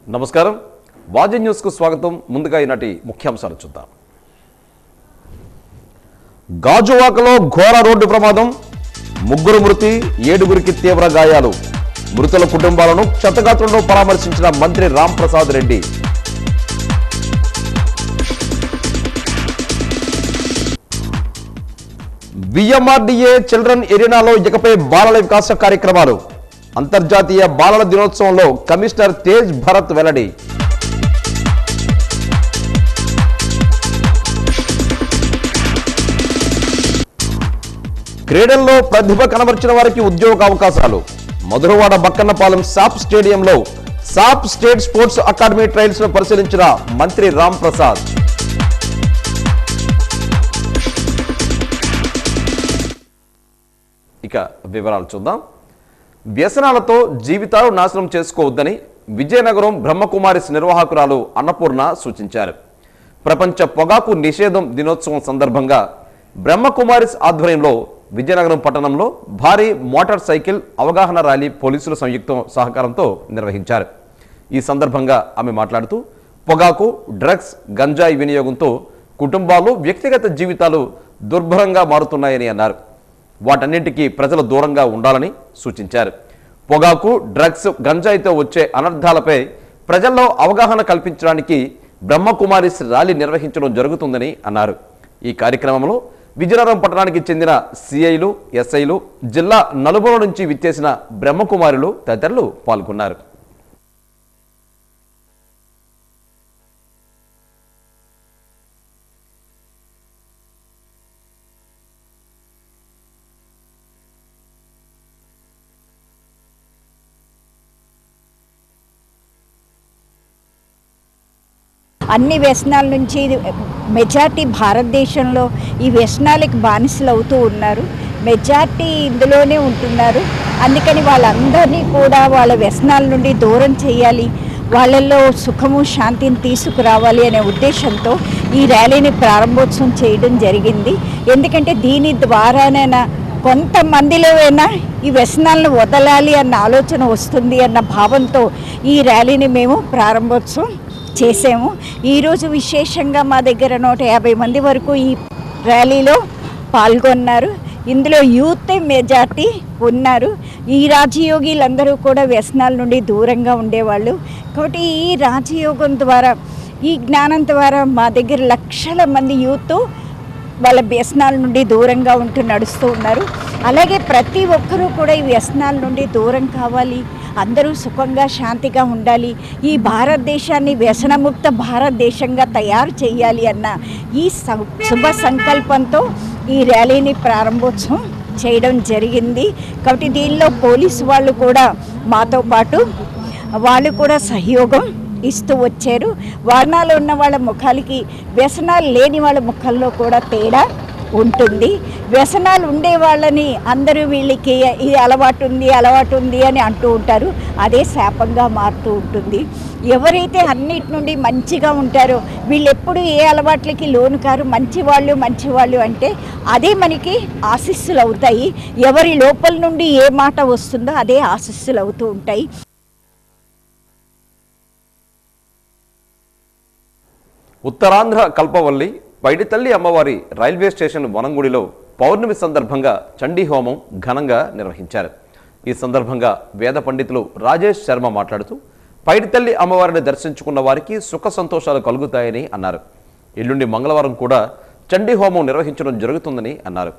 నమస్కారం, వాజీ న్యూస్కు స్వాగతం. ముందుగా ఈనాటి ముఖ్యాంశాలు చూద్దాం. గాజువాకలో ఘోర రోడ్డు ప్రమాదం, 3 మృతి, 7గురికి తీవ్ర గాయాలు. మృతుల కుటుంబాలను క్షతగాత్రంలో పరామర్శించిన మంత్రి రాంప్రసాద్ రెడ్డి. విఎంఆర్డీఏ చిల్డ్రన్ ఎరీనాలో ఇకపై బాలల వికాస కార్యక్రమాలు. అంతర్జాతీయ బాలల దినోత్సవంలో కమిషనర్ తేజ్ భరత్ వెల్లడి. క్రీడల్లో ప్రతిభ కనబర్చిన వారికి ఉద్యోగ అవకాశాలు. మధురవాడ బక్కన్నపాలెం సాప్ స్టేడియంలో సాప్ స్టేట్ స్పోర్ట్స్ అకాడమీ ట్రయల్స్ ను పరిశీలించిన మంత్రి రాంప్రసాద్. ఇక వివరాలు చూద్దాం. వ్యసనాలతో జీవితాలు నాశనం చేసుకోవద్దని విజయనగరం బ్రహ్మకుమారిస్ నిర్వాహకురాలు అన్నపూర్ణ సూచించారు. ప్రపంచ పొగాకు నిషేధం దినోత్సవం సందర్భంగా బ్రహ్మకుమారిస్ ఆధ్వర్యంలో విజయనగరం పట్టణంలో భారీ మోటార్ సైకిల్ అవగాహన ర్యాలీ పోలీసుల సంయుక్త సహకారంతో నిర్వహించారు. ఈ సందర్భంగా ఆమె మాట్లాడుతూ పొగాకు, డ్రగ్స్, గంజాయి వినియోగంతో కుటుంబాలు, వ్యక్తిగత జీవితాలు దుర్భరంగా మారుతున్నాయని అన్నారు. వాటన్నింటికీ ప్రజలు దూరంగా ఉండాలని సూచించారు. పొగాకు, డ్రగ్స్, గంజాయితో వచ్చే అనర్థాలపై ప్రజల్లో అవగాహన కల్పించడానికి బ్రహ్మకుమారిస్ ర్యాలీ నిర్వహించడం జరుగుతుందని అన్నారు. ఈ కార్యక్రమంలో విజయనగరం పట్టణానికి చెందిన సిఐలు, ఎస్ఐలు, జిల్లా నలుమూల నుంచి విచ్చేసిన బ్రహ్మకుమారులు తదితరులు పాల్గొన్నారు. అన్ని వ్యసనాల నుంచి మెజార్టీ భారతదేశంలో ఈ వ్యసనాలకి బానిసలు అవుతూ ఉన్నారు. మెజార్టీ ఇందులోనే ఉంటున్నారు. అందుకని వాళ్ళందరినీ కూడా వాళ్ళ వ్యసనాల నుండి దూరం చేయాలి, వాళ్ళల్లో సుఖము, శాంతిని తీసుకురావాలి అనే ఉద్దేశంతో ఈ ర్యాలీని ప్రారంభోత్సవం చేయడం జరిగింది. ఎందుకంటే దీని ద్వారానైనా కొంతమందిలో అయినా ఈ వ్యసనాలను వదలాలి అన్న ఆలోచన వస్తుంది అన్న భావంతో ఈ ర్యాలీని మేము ప్రారంభోత్సవం చేసాము. ఈరోజు విశేషంగా మా దగ్గర 150 మంది వరకు ఈ ర్యాలీలో పాల్గొన్నారు. ఇందులో యూత్ మెజార్టీ ఉన్నారు. ఈ రాజయోగిలందరూ కూడా వ్యసనాల నుండి దూరంగా ఉండేవాళ్ళు. కాబట్టి ఈ రాజయోగం ద్వారా, ఈ జ్ఞానం ద్వారా మా దగ్గర లక్షల మంది యూత్ వాళ్ళ వ్యసనాల నుండి దూరంగా ఉంటూ నడుస్తూ ఉన్నారు. అలాగే ప్రతి ఒక్కరూ కూడా ఈ వ్యసనాల నుండి దూరం కావాలి, అందరూ సుఖంగా, శాంతిగా ఉండాలి, ఈ భారతదేశాన్ని వ్యసనముక్త భారతదేశంగా తయారు చేయాలి అన్న ఈ శుభ సంకల్పంతో ఈ ర్యాలీని ప్రారంభోత్సవం చేయడం జరిగింది. కాబట్టి దీనిలో పోలీసు వాళ్ళు కూడా మాతో పాటు వాళ్ళు కూడా సహయోగం ఇస్తూ వచ్చారు. వర్ణాలు ఉన్న వాళ్ళ ముఖాలకి వ్యసనాలు లేని వాళ్ళ ముఖాల్లో కూడా తేడా ఉంటుంది. వ్యసనాలు ఉండే వాళ్ళని అందరూ వీళ్ళకి ఇది అలవాటు ఉంది అని అంటూ ఉంటారు. అదే శాపంగా మారుతూ ఉంటుంది. ఎవరైతే అన్నిటి నుండి మంచిగా ఉంటారో వీళ్ళు ఎప్పుడు ఏ అలవాట్లకి లోను కారు, మంచివాళ్ళు అంటే అదే మనకి ఆశీస్సులు అవుతాయి. ఎవరి లోపల నుండి ఏ మాట వస్తుందో అదే ఆశీస్సులు అవుతూ ఉంటాయి. ఉత్తరాంధ్ర కల్పవల్లి పైడితల్లి అమ్మవారి రైల్వే స్టేషన్ వనంగుడిలో పౌర్ణమి సందర్భంగా చండీ హోమం ఘనంగా నిర్వహించారు. ఈ సందర్భంగా వేద పండితులు రాజేష్ శర్మ మాట్లాడుతూ పైడితల్లి అమ్మవారిని దర్శించుకున్న వారికి సుఖ సంతోషాలు కలుగుతాయని అన్నారు. ఎల్లుండి మంగళవారం కూడా చండీ హోమం నిర్వహించడం జరుగుతుందని అన్నారు.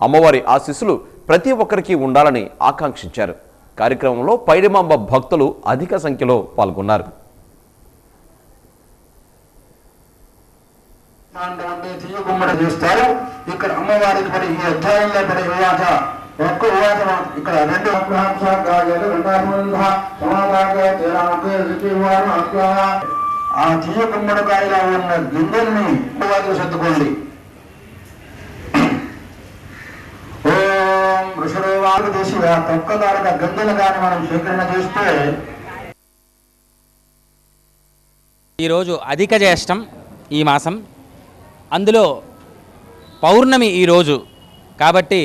అమ్మవారి ఆశీస్సులు ప్రతి ఒక్కరికి ఉండాలని ఆకాంక్షించారు. కార్యక్రమంలో పైడిమాంబ భక్తులు అధిక సంఖ్యలో పాల్గొన్నారు. గుమ్మడి చూస్తారు. ఇక్కడ అమ్మవారికి మరి ఈ అధ్యాయంలో పడే వివాహ ఒక్క వివాహం ఇక్కడ 2 ఆ తీయ గుమ్మడికాయలో ఉన్న గింజల్ని అమ్మవారికి సర్దుకోండి. ఓం వృషభవారు తీసి ఆ తొక్కదారుగా గింజలు కానీ మనం స్వీకరణ చేస్తే ఈరోజు అధిక జ్యేష్టం ఈ మాసం, అందులో పౌర్ణమి ఈరోజు కాబట్టి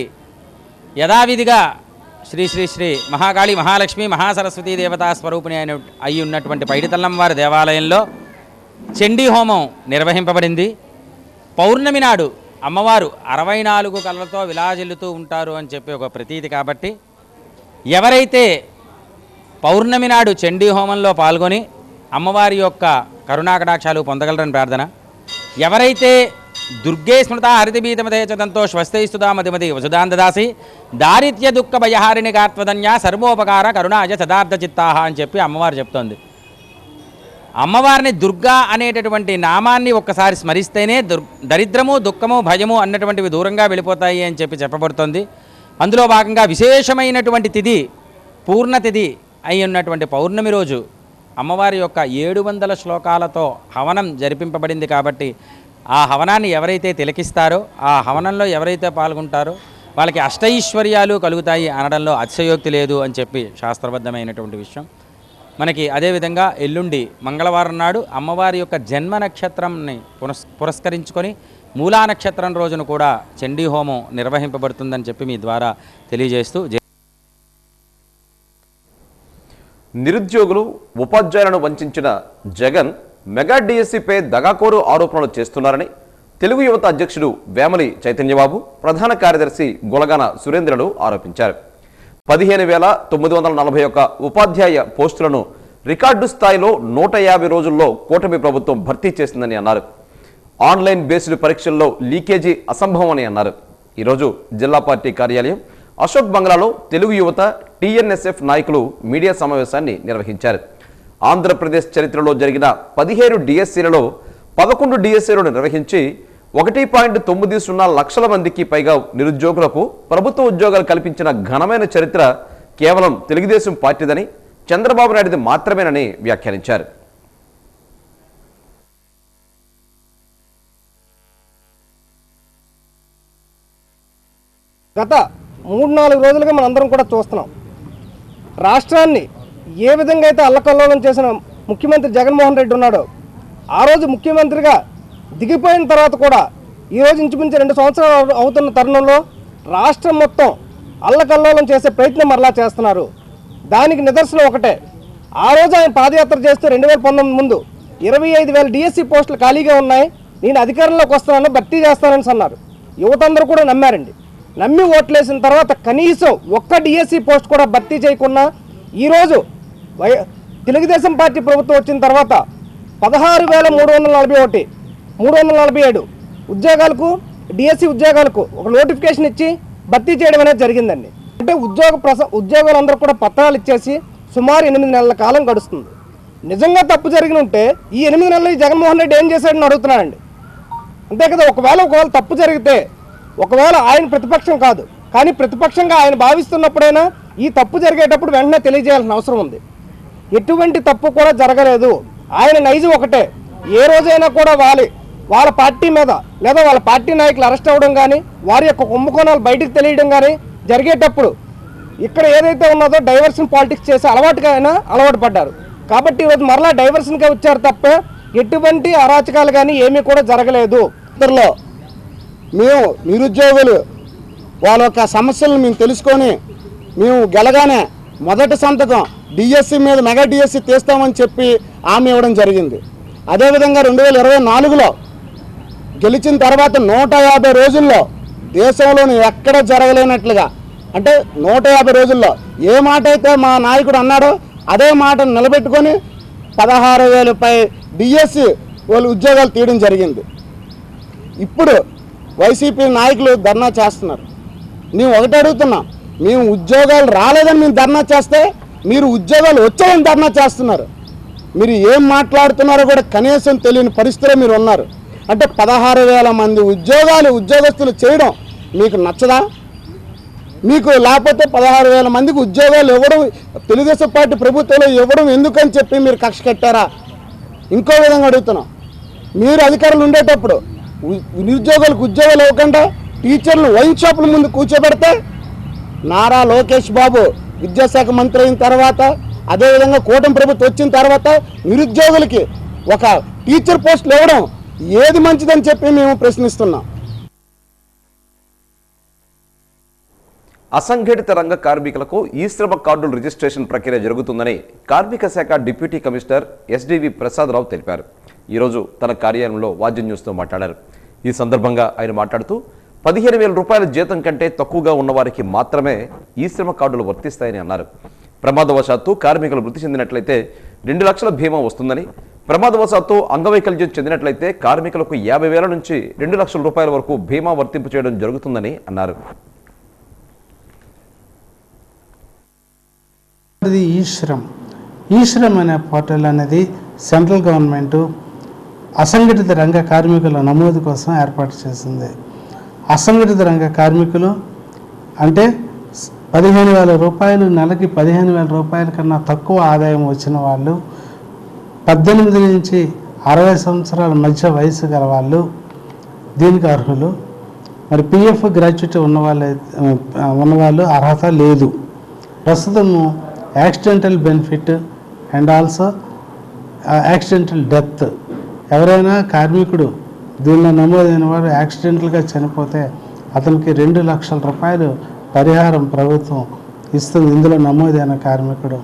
యథావిధిగా శ్రీ శ్రీ శ్రీ మహాకాళి మహాలక్ష్మి మహాసరస్వతీ దేవతా స్వరూపిణి అయి ఉన్నటువంటి పైడితల్లం వారి దేవాలయంలో చండీ హోమం నిర్వహింపబడింది. పౌర్ణమి నాడు అమ్మవారు 64 కళ్ళతో విలాజిల్లుతూ ఉంటారు అని చెప్పి ఒక ప్రతీతి కాబట్టి ఎవరైతే పౌర్ణమి నాడు చండీ హోమంలో పాల్గొని అమ్మవారి యొక్క కరుణాకటాక్షాలు పొందగలరని ప్రార్థన. ఎవరైతే దుర్గే స్మృత హరితిబీతమదే చదంతో స్వస్థైస్తుదా మదిమది వసుదాంతదాసి దారిత్య దుఃఖ భయహారిణి గాత్వదన్య సర్వోపకార కరుణాజ సదార్థ చిత్తాహ అని చెప్పి అమ్మవారు చెప్తోంది. అమ్మవారిని దుర్గా అనేటటువంటి నామాన్ని ఒక్కసారి స్మరిస్తేనే దరిద్రము దుఃఖము భయము అన్నటువంటివి దూరంగా వెళ్ళిపోతాయి అని చెప్పి చెప్పబడుతోంది. అందులో భాగంగా విశేషమైనటువంటి తిథి పూర్ణతిథి అయి ఉన్నటువంటి పౌర్ణమి రోజు అమ్మవారి యొక్క 700 శ్లోకాలతో హవనం జరిపింపబడింది కాబట్టి ఆ హవనాన్ని ఎవరైతే తిలకిస్తారో ఆ హవనంలో ఎవరైతే పాల్గొంటారో వాళ్ళకి అష్టైశ్వర్యాలు కలుగుతాయి అనడంలో అతిశయోక్తి లేదు అని చెప్పి శాస్త్రబద్ధమైనటువంటి విషయం. మనకి అదేవిధంగా ఎల్లుండి మంగళవారం నాడు అమ్మవారి యొక్క జన్మ నక్షత్రంని పురస్కరించుకొని మూలా నక్షత్రం రోజున కూడా చండీ హోమం నిర్వహింపబడుతుందని చెప్పి మీ ద్వారా తెలియజేస్తూ నిరుద్యోగులు ఉపాధ్యాయులను వంచిన జగన్ మెగా డిఎస్సిపై దగాకోరు ఆరోపణలు చేస్తున్నారని తెలుగు యువత అధ్యక్షుడు వేమలి చైతన్యబాబు, ప్రధాన కార్యదర్శి గులగాన సురేంద్రలు ఆరోపించారు. 15,941 ఉపాధ్యాయ పోస్టులను రికార్డు స్థాయిలో 150 రోజుల్లో కూటమి ప్రభుత్వం భర్తీ చేసిందని అన్నారు. ఆన్లైన్ బేస్డ్ పరీక్షల్లో లీకేజీ అసంభవం అని అన్నారు. ఈరోజు జిల్లా పార్టీ కార్యాలయం అశోక్ బంగ్లాలో తెలుగు యువత టీఎన్ఎస్ఎఫ్ నాయకులు మీడియా సమావేశాన్ని నిర్వహించారు. ఆంధ్రప్రదేశ్ చరిత్రలో జరిగిన 17 డిఎస్సీలలో 11 డిఎస్సీలను నిర్వహించి 1.90 లక్షల మందికి పైగా నిరుద్యోగులకు ప్రభుత్వ ఉద్యోగాలు కల్పించిన ఘనమైన చరిత్ర కేవలం తెలుగుదేశం పార్టీదని, చంద్రబాబు నాయుడుది మాత్రమేనని వ్యాఖ్యానించారు. గత 3-4 రోజులుగా మనందరం కూడా చూస్తున్నాం. రాష్ట్రాన్ని ఏ విధంగా అయితే అల్లకల్లోలం చేసిన ముఖ్యమంత్రి జగన్మోహన్ రెడ్డి ఉన్నాడో, ఆ రోజు ముఖ్యమంత్రిగా దిగిపోయిన తర్వాత కూడా ఈరోజు ఇంచుమించు 2 సంవత్సరాలు అవుతున్న తరుణంలో రాష్ట్రం మొత్తం అల్లకల్లోలం చేసే ప్రయత్నం మరలా చేస్తున్నారు. దానికి నిదర్శనం ఒకటే. ఆ రోజు ఆయన పాదయాత్ర చేస్తూ 2019 ముందు 25,000 డిఎస్సి పోస్టులు ఖాళీగా ఉన్నాయి, నేను అధికారంలోకి వస్తానని భర్తీ చేస్తానని అన్నారు. యువతందరూ కూడా నమ్మారండి. నమ్మి ఓట్లేసిన తర్వాత కనీసం ఒక్క డిఎస్సి పోస్ట్ కూడా భర్తీ చేయకుండా ఈరోజు తెలుగుదేశం పార్టీ ప్రభుత్వం వచ్చిన తర్వాత 16,347 ఉద్యోగాలకు డిఎస్సి ఉద్యోగాలకు ఒక నోటిఫికేషన్ ఇచ్చి భర్తీ చేయడం అనేది జరిగిందండి. అంటే ఉద్యోగులందరూ కూడా పత్రాలు ఇచ్చేసి సుమారు 8 నెలల కాలం గడుస్తుంది. నిజంగా తప్పు జరిగిన ఉంటే ఈ 8 నెలలు జగన్మోహన్ రెడ్డి ఏం చేశాడని అడుగుతున్నానండి. అంతే కదా. ఒకవేళ తప్పు జరిగితే, ఒకవేళ ఆయన ప్రతిపక్షం కాదు కానీ ప్రతిపక్షంగా ఆయన భావిస్తున్నప్పుడైనా ఈ తప్పు జరిగేటప్పుడు వెంటనే తెలియజేయాల్సిన అవసరం ఉంది. ఎటువంటి తప్పు కూడా జరగలేదు. ఆయన నైజం ఒకటే. ఏ రోజైనా కూడా వాళ్ళ పార్టీ మీద లేదా వాళ్ళ పార్టీ నాయకులు అరెస్ట్ అవ్వడం కానీ వారి యొక్క కుంభకోణాలు బయటకు తెలియడం కానీ జరిగేటప్పుడు ఇక్కడ ఏదైతే ఉన్నదో డైవర్షన్ పాలిటిక్స్ చేసి అలవాటు పడ్డారు. కాబట్టి ఈరోజు మరలా డైవర్షన్గా వచ్చారు తప్ప ఎటువంటి అరాచకాలు కానీ ఏమీ కూడా జరగలేదు. మేము నిరుద్యోగులు వాళ్ళ యొక్క సమస్యలను మేము తెలుసుకొని మేము గెలగానే మొదటి సంతకం డిఎస్సి మీద మెగా డిఎస్సి తీస్తామని చెప్పి హామీ ఇవ్వడం జరిగింది. అదేవిధంగా 2024లో గెలిచిన తర్వాత 150 రోజుల్లో దేశంలోని ఎక్కడ జరగలేనట్లుగా, అంటే 150 రోజుల్లో ఏ మాట అయితే మా నాయకుడు అన్నాడో అదే మాటను నిలబెట్టుకొని 16,000 పై డిఎస్సి వాళ్ళు ఉద్యోగాలు తీయడం జరిగింది. ఇప్పుడు వైసీపీ నాయకులు ధర్నా చేస్తున్నారు. మేము ఒకటి అడుగుతున్నాం, మేము ఉద్యోగాలు రాలేదని మేము ధర్నా చేస్తే మీరు ఉద్యోగాలు వచ్చాయని ధర్నా చేస్తున్నారు. మీరు ఏం మాట్లాడుతున్నారో కూడా కనీసం తెలియని పరిస్థితిలో మీరు ఉన్నారు. అంటే 16,000 మంది ఉద్యోగస్తులు చేయడం మీకు నచ్చదా? మీకు లేకపోతే 16,000 మందికి ఉద్యోగాలు ఇవ్వడం తెలుగుదేశం పార్టీ ప్రభుత్వంలో ఇవ్వడం ఎందుకని చెప్పి మీరు కక్ష కట్టారా? ఇంకో విధంగా అడుగుతున్నాం, మీరు అధికారులు ఉండేటప్పుడు నిరుద్యోగులకు ఉద్యోగాలు ఇవ్వకుండా టీచర్లు వైన్ షాపుల ముందు కూర్చోబెడితే నారా లోకేష్ బాబు విద్యాశాఖ మంత్రి అయిన తర్వాత, అదేవిధంగా కూటమి ప్రభుత్వం వచ్చిన తర్వాత నిరుద్యోగులకి ఒక టీచర్ పోస్టులు ఇవ్వడం ఏది మంచిదని చెప్పి మేము ప్రశ్నిస్తున్నాం. అసంఘటిత రంగ కార్మికులకు ఈ శ్రమ కార్డుల రిజిస్ట్రేషన్ ప్రక్రియ జరుగుతుందని కార్మిక శాఖ డిప్యూటీ కమిషనర్ ఎస్డివి ప్రసాదరావు తెలిపారు. ఈరోజు తన కార్యాలయంలో వాజ్యం న్యూస్తో మాట్లాడారు. ఈ సందర్భంగా ఆయన మాట్లాడుతూ 15,000 రూపాయల జీతం కంటే తక్కువగా ఉన్నవారికి మాత్రమే ఈ శ్రమ కార్డులు వర్తిస్తాయని అన్నారు. ప్రమాదవశాత్తు కార్మికులు మృతి చెందినట్లయితే 2 లక్షల బీమా వస్తుందని, ప్రమాదవశాత్తు అంగవైకల్యం చెందినట్లయితే కార్మికులకు 50,000 నుంచి 2 లక్షల రూపాయల వరకు బీమా వర్తింపు చేయడం జరుగుతుందని అన్నారు. ఈ శ్రమ్ అనే పోర్టల్ అనేది సెంట్రల్ గవర్నమెంట్ అసంఘటిత రంగ కార్మికుల నమోదు కోసం ఏర్పాటు చేసింది. అసంఘటిత రంగ కార్మికులు అంటే 15,000 రూపాయలు, నెలకి 15,000 రూపాయల కన్నా తక్కువ ఆదాయం వచ్చిన వాళ్ళు, 18 నుంచి 60 సంవత్సరాల మధ్య వయసు గల వాళ్ళు దీనికి అర్హులు. మరి పిఎఫ్ గ్రాట్యుటీ ఉన్నవాళ్ళు అర్హత లేదు. ప్రస్తుతము accidental benefit and also accidental death, ఎవరైనా కార్మికుడు దీనిలో నమోదైన వాడు యాక్సిడెంటల్గా చనిపోతే అతనికి 2 లక్షల రూపాయలు పరిహారం ప్రభుత్వం ఇస్తుంది, ఇందులో నమోదైన కార్మికుడు.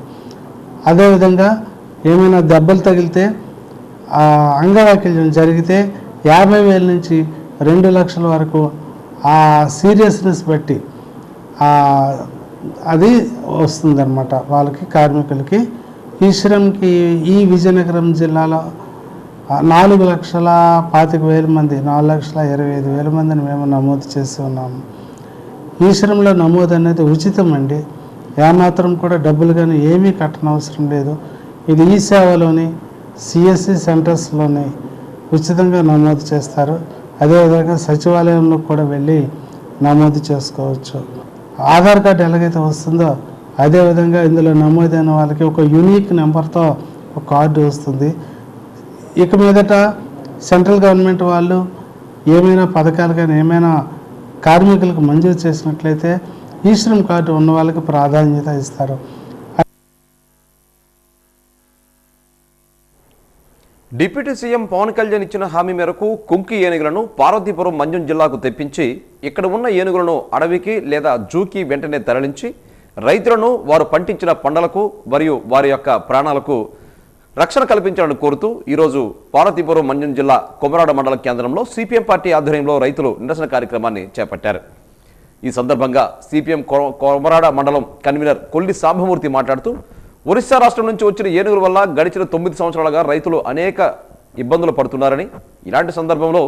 అదేవిధంగా ఏమైనా దెబ్బలు తగిలితే, అంగవైకల్యం జరిగితే 50,000 నుంచి 2 లక్షల వరకు ఆ సీరియస్నెస్ బట్టి అది వస్తుందన్నమాట వాళ్ళకి, కార్మికులకి. ఈ శ్రమ్కి ఈ విజయనగరం జిల్లాలో 4,25,000 మంది, 4,25,000 మందిని మేము నమోదు చేసి ఉన్నాము. ఈ శ్రమలో నమోదు అనేది ఉచితం అండి, ఏమాత్రం కూడా డబ్బులు కానీ ఏమీ కట్టనవసరం లేదు. ఇది ఈ సేవలోని సిఎస్సి సెంటర్స్లోని ఉచితంగా నమోదు చేస్తారు. అదేవిధంగా సచివాలయంలో కూడా వెళ్ళి నమోదు చేసుకోవచ్చు. ఆధార్ కార్డు ఎలాగైతే వస్తుందో అదేవిధంగా ఇందులో నమోదైన వాళ్ళకి ఒక యూనిక్ నెంబర్తో ఒక కార్డు వస్తుంది. ఇక మీదట సెంట్రల్ గవర్నమెంట్ వాళ్ళు ఏమైనా పథకాలు కానీ ఏమైనా కార్మికులకు మంజూరు చేసినట్లయితే ఈ శ్రమ్ కార్డు ఉన్న వాళ్ళకి ప్రాధాన్యత ఇస్తారు. డిప్యూటీ సీఎం పవన్ కళ్యాణ్ ఇచ్చిన హామీ మేరకు కుంకి ఏనుగులను పార్వతీపురం మంజం జిల్లాకు తెప్పించి ఇక్కడ ఉన్న ఏనుగులను అడవికి లేదా జూకి వెంటనే తరలించి రైతులను వారు పండించిన పంటలకు మరియు వారి యొక్క ప్రాణాలకు రక్షణ కల్పించాలని కోరుతూ ఈరోజు పార్వతీపురం మంజం జిల్లా కొమరాడ మండల కేంద్రంలో సిపిఎం పార్టీ ఆధ్వర్యంలో రైతులు నిరసన కార్యక్రమాన్ని చేపట్టారు. ఈ సందర్భంగా సిపిఎం కొమరాడ మండలం కన్వీనర్ కొల్లి సాంబమూర్తి మాట్లాడుతూ ఒరిస్సా రాష్ట్రం నుంచి వచ్చిన ఏనుగుల వల్ల గడిచిన 9 సంవత్సరాలుగా రైతులు అనేక ఇబ్బందులు పడుతున్నారని, ఇలాంటి సందర్భంలో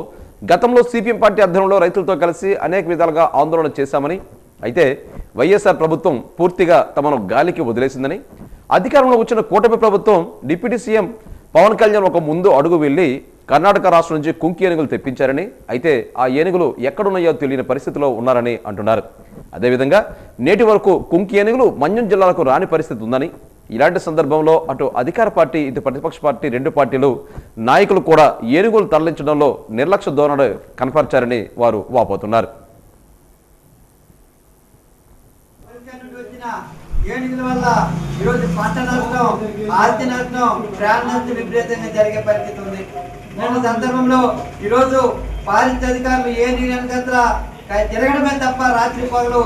గతంలో సిపిఎం పార్టీ ఆధ్వర్యంలో రైతులతో కలిసి అనేక విధాలుగా ఆందోళన చేశామని, అయితే వైఎస్ఆర్ ప్రభుత్వం పూర్తిగా తమను గాలికి వదిలేసిందని, అధికారంలో వచ్చిన కూటమి ప్రభుత్వం డిప్యూటీ సీఎం పవన్ కళ్యాణ్ ఒక ముందు అడుగు వెళ్లి కర్ణాటక రాష్ట్రం నుంచి కుంకి ఏనుగులు తెప్పించారని, అయితే ఆ ఏనుగులు ఎక్కడున్నాయో తెలియని పరిస్థితిలో ఉన్నారని అంటున్నారు. అదేవిధంగా నేటి వరకు కుంకి ఏనుగులు మన్యం జిల్లాలకు రాని పరిస్థితి ఉందని, ఇలాంటి సందర్భంలో అటు అధికార పార్టీ ఇటు ప్రతిపక్ష పార్టీ 2 పార్టీలు నాయకులు కూడా ఏనుగులు తరలించడంలో నిర్లక్ష్య ధోరణి కనపరిచారని వారు వాపోతున్నారు. ఏనుగుల వల్ల ఈరోజు పంట నష్టం, ఆస్తి నష్టం, ప్రాణ నష్టం విపరీతంగా జరిగే పరిస్థితి ఉంది. నేను సందర్భంలో ఈరోజు పారిశుద్ధ్య అధికారులు ఏనుగుల తిరగడమే తప్ప రాత్రి పగలు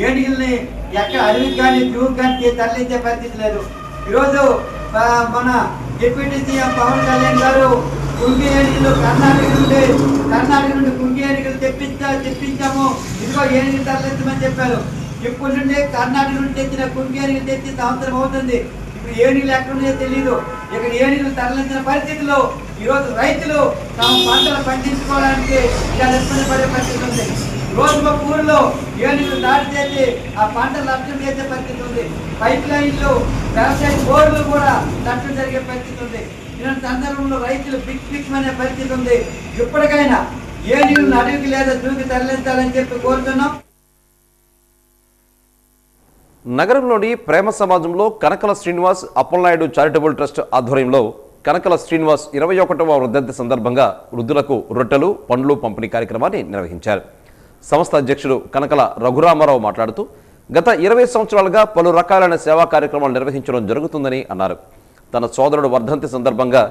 ఏనుగుల్ని ఎక్కడ అడవికి కానీ జూకి కానీ తరలించే పరిస్థితి లేదు. ఈరోజు మన డిప్యూటీ సీఎం పవన్ కళ్యాణ్ గారు కుంకి ఏనుగులు కర్ణాటక నుండి కుంకి ఏనుగులు తెప్పించాము, ఇదిగో ఏనుగులు తరలించమని చెప్పారు. ఇప్పటి నుండి కర్ణాటక నుండి తెచ్చిన కుంకి ఏనుగులు తెచ్చి సంవత్సరం అవుతుంది. ఇప్పుడు ఏనుగులు ఎక్కడున్నాయో తెలియదు. ఇక్కడ ఏనుగులు తరలించిన పరిస్థితుల్లో ఈరోజు రైతులు తమ పంటలు పండించుకోవడానికి ఇబ్బంది పడే పరిస్థితి ఉంది. రోజు ఒక ఊరిలో ఏనుగులు దాడి చేసి ఆ పంటలు నష్టం చేసే పరిస్థితి ఉంది. పైప్ లైన్లు, వ్యవసాయ బోర్డులు కూడా నష్టం జరిగే పరిస్థితి ఉంది. ఇలాంటి సందర్భంలో రైతులు బిక్ అనే పరిస్థితి ఉంది. ఇప్పటికైనా ఏనుగులను అడవికి లేదా జూకి తరలించాలని చెప్పి కోరుతున్నాం. నగరంలోని ప్రేమ సమాజంలో కనకల శ్రీనివాస్ అప్పలనాయుడు చారిటబుల్ ట్రస్ట్ ఆధ్వర్యంలో కనకల శ్రీనివాస్ 21వ వర్ధంతి సందర్భంగా వృద్ధులకు రొట్టెలు, పండ్లు పంపిణీ కార్యక్రమాన్ని నిర్వహించారు. సంస్థ అధ్యక్షుడు కనకల రఘురామారావు మాట్లాడుతూ గత 20 సంవత్సరాలుగా పలు రకాలైన సేవా కార్యక్రమాలు నిర్వహించడం జరుగుతుందని అన్నారు. తన సోదరుడు వర్ధంతి సందర్భంగా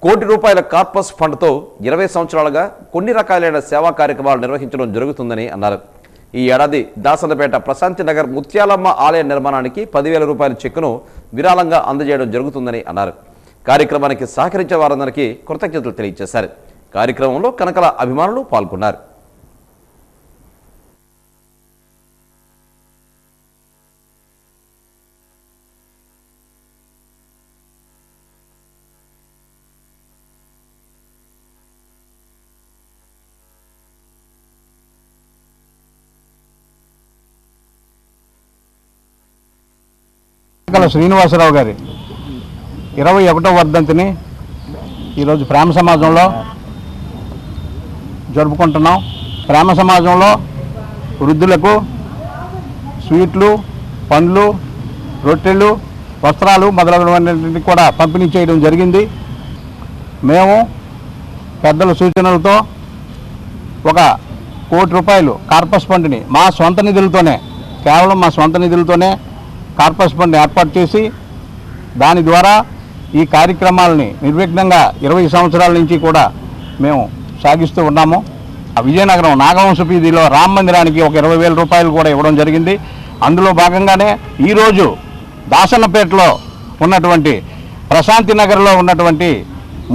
₹1 కోటి కార్పస్ ఫండ్తో 20 సంవత్సరాలుగా కొన్ని రకాలైన సేవా కార్యక్రమాలు నిర్వహించడం జరుగుతుందని అన్నారు. ఈ ఏడాది దాసనపేట ప్రశాంతి నగర్ ముత్యాలమ్మ ఆలయ నిర్మాణానికి 10,000 రూపాయల చెక్కును విరాళంగా అందజేయడం జరుగుతుందని అన్నారు. కార్యక్రమానికి సహకరించే వారందరికీ కృతజ్ఞతలు తెలియజేశారు. కార్యక్రమంలో కనకల అభిమానులు పాల్గొన్నారు. శ్రీనివాసరావు గారి 21వ వర్ధంతిని ఈరోజు ప్రేమ సమాజంలో జరుపుకుంటున్నాం. ప్రేమ సమాజంలో వృద్ధులకు స్వీట్లు, పండ్లు, రొట్టెలు, వస్త్రాలు మొదలైనవన్నీ కూడా పంపిణీ చేయడం జరిగింది. మేము పెద్దల సూచనలతో 1 కోటి రూపాయలు కార్పస్ ఫండ్ని మా సొంత నిధులతోనే, కేవలం మా సొంత నిధులతోనే కార్పస్ ఫండ్ ఏర్పాటు చేసి దాని ద్వారా ఈ కార్యక్రమాలని నిర్విఘ్నంగా 20 సంవత్సరాల నుంచి కూడా మేము సాగిస్తూ ఉన్నాము. ఆ విజయనగరం నాగవంశ వీధిలో రామ మందిరానికి ఒక 20,000 రూపాయలు కూడా ఇవ్వడం జరిగింది. అందులో భాగంగానే ఈరోజు దాసన్నపేటలో ఉన్నటువంటి ప్రశాంతి నగర్లో ఉన్నటువంటి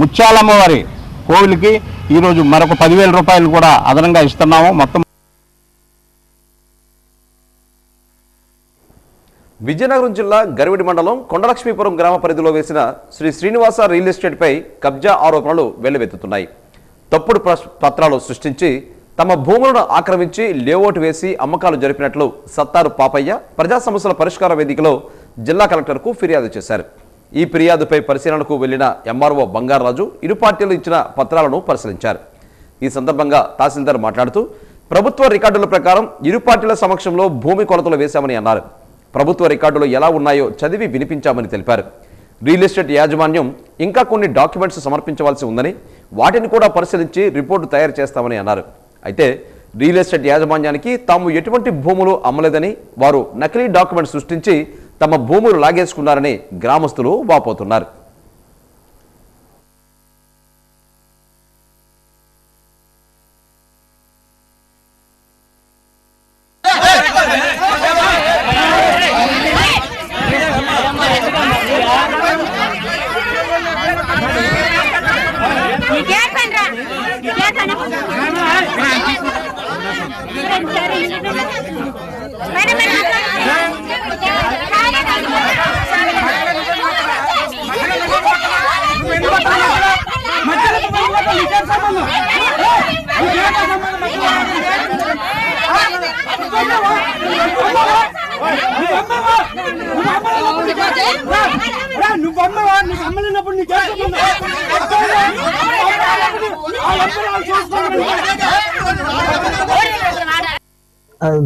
ముత్యాలమ్మ వారి కోవిలికి ఈరోజు మరొక 10,000 రూపాయలు కూడా అదనంగా ఇస్తున్నాము. మొత్తం విజయనగరం జిల్లా గరివిడి మండలం కొండలక్ష్మీపురం గ్రామ పరిధిలో వేసిన శ్రీ శ్రీనివాస రియల్ ఎస్టేట్పై కబ్జా ఆరోపణలు వెల్లువెత్తుతున్నాయి. తప్పుడు పత్రాలు సృష్టించి తమ భూములను ఆక్రమించి లేఅవుట్ వేసి అమ్మకాలు జరిపినట్లు సత్తారు పాపయ్య ప్రజా సమస్యల పరిష్కార వేదికలో జిల్లా కలెక్టర్కు ఫిర్యాదు చేశారు. ఈ ఫిర్యాదుపై పరిశీలనకు వెళ్లిన ఎంఆర్ఓ బంగారాజు ఇరు పార్టీలు ఇచ్చిన పత్రాలను పరిశీలించారు. ఈ సందర్భంగా తహసీల్దార్ మాట్లాడుతూ ప్రభుత్వ రికార్డుల ప్రకారం ఇరు పార్టీల సమక్షంలో భూమి కొలతలు వేశామని అన్నారు. ప్రభుత్వ రికార్డులు ఎలా ఉన్నాయో చదివి వినిపించామని తెలిపారు. రియల్ ఎస్టేట్ యాజమాన్యం ఇంకా కొన్ని డాక్యుమెంట్స్ సమర్పించవలసి ఉందని వాటిని కూడా పరిశీలించి రిపోర్టు తయారు చేస్తామని అన్నారు. అయితే రియల్ ఎస్టేట్ యాజమాన్యానికి తాము ఎటువంటి భూములు అమ్మలేదని, వారు నకిలీ డాక్యుమెంట్స్ సృష్టించి తమ భూములు లాగేసుకున్నారని గ్రామస్తులు వాపోతున్నారు.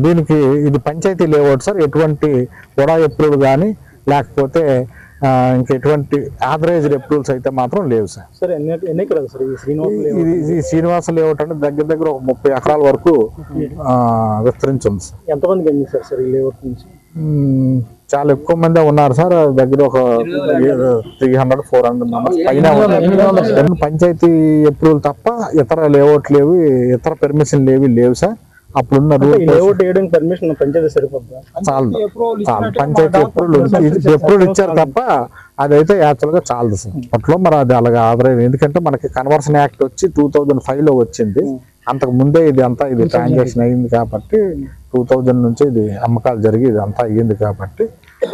దీనికి ఇది పంచాయతీ లేఅవుట్ సార్. ఎటువంటి కూడా అప్రూవల్ కానీ లేకపోతే ఇంకెటువంటి ఆథరైజ్డ్ అప్రూవల్స్ అయితే మాత్రం లేవు సార్. సార్ ఎన్ని ఎకరాలు సార్ ఈ శ్రీనివాస లేఅవుట్ అంటే దగ్గర ఒక 30 ఎకరాల వరకు విస్తరించి ఉంది సార్. ఎంతమందికి ఎన్ని సార్ ఈ లేఅవుట్ నుంచి? చాలా ఎక్కువ మంది ఉన్నారు సార్. దగ్గర ఒక 300-400 మెంబర్స్ పైన. పంచాయతీ అప్రూవల్ తప్ప ఇతర లేఅవుట్ లేవు, ఇతర పర్మిషన్ లేవు సార్. అప్పుడున్న పర్మిషన్ పంచాయతీ సరిపోతుందా? చాలు పంచాయతీ అప్రూవల్ ఇచ్చారు తప్ప అదైతే యాక్చువల్ గా చాలదు సార్. అప్పట్లో మరి అది అలాగా ఆదరైంది. ఎందుకంటే మనకి కన్వర్షన్ యాక్ట్ వచ్చి 2005 లో వచ్చింది. అంతకు ముందే ఇది ట్రాన్సాక్షన్ అయ్యింది కాబట్టి 2000 నుంచి ఇది అమ్మకాలు జరిగి ఇది అంతా అయ్యింది కాబట్టి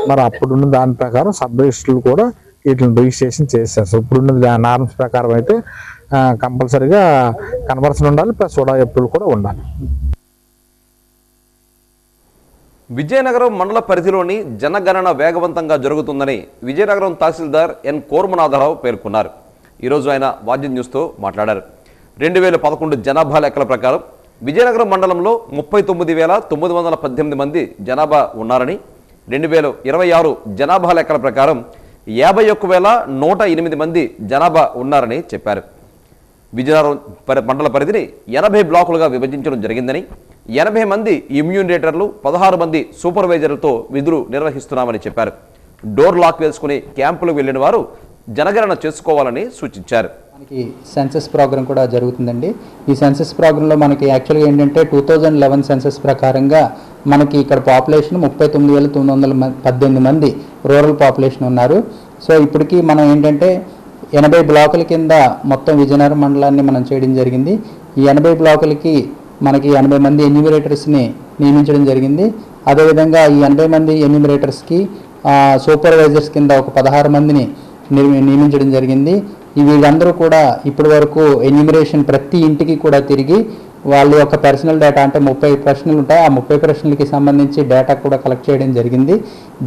మరి అప్పుడున్న దాని ప్రకారం సబ్ రిజిస్టర్లు కూడా వీటిని రిజిస్ట్రేషన్ చేశారు. సో ఇప్పుడున్న నార్మ్స్ ప్రకారం అయితే కంపల్సరీగా కన్వర్షన్ ఉండాలి, ప్లస్ సోడా అప్రూవల్ కూడా ఉండాలి. విజయనగరం మండల పరిధిలోని జనగణన వేగవంతంగా జరుగుతుందని విజయనగరం తహసీల్దార్ ఎన్ కోర్మనాథరావు పేర్కొన్నారు. ఈరోజు ఆయన వాద్య న్యూస్తో మాట్లాడారు. 2011 జనాభా లెక్కల ప్రకారం విజయనగరం మండలంలో 39,918 మంది జనాభా ఉన్నారని, 2026 జనాభా లెక్కల ప్రకారం 51,108 మంది జనాభా ఉన్నారని చెప్పారు. విజయనగరం మండల పరిధిని 80 బ్లాకులుగా విభజించడం జరిగిందని, 80 మంది ఇమ్యూనిటర్లు, 16 మంది సూపర్వైజర్లతో విధులు నిర్వహిస్తున్నామని చెప్పారు. డోర్ లాక్ వేసుకుని క్యాంపులకు వెళ్లిన వారు జనగణన చేసుకోవాలని సూచించారు. మనకి సెన్సస్ ప్రోగ్రామ్ కూడా జరుగుతుందండి. ఈ సెన్సస్ ప్రోగ్రాంలో మనకి యాక్చువల్గా ఏంటంటే 2011 సెన్సస్ ప్రకారంగా మనకి ఇక్కడ పాపులేషన్ 39,918 మంది రూరల్ పాపులేషన్ ఉన్నారు. సో ఇప్పటికీ మనం ఏంటంటే 80 బ్లాకుల కింద మొత్తం విజయనగరం మండలాన్ని మనం చేయడం జరిగింది. ఈ 80 బ్లాకులకి మనకి 80 మంది ఎన్యూమరేటర్స్ని నియమించడం జరిగింది. అదేవిధంగా ఈ 80 మంది ఎన్యూమరేటర్స్కి సూపర్వైజర్స్ కింద ఒక 16 మందిని నియమించడం జరిగింది. వీళ్ళందరూ కూడా ఇప్పటి వరకు ఎన్యూమరేషన్ ప్రతి ఇంటికి కూడా తిరిగి వాళ్ళ యొక్క పర్సనల్ డేటా అంటే 30 ప్రశ్నలు ఉంటాయి. ఆ 30 ప్రశ్నలకి సంబంధించి డేటా కూడా కలెక్ట్ చేయడం జరిగింది.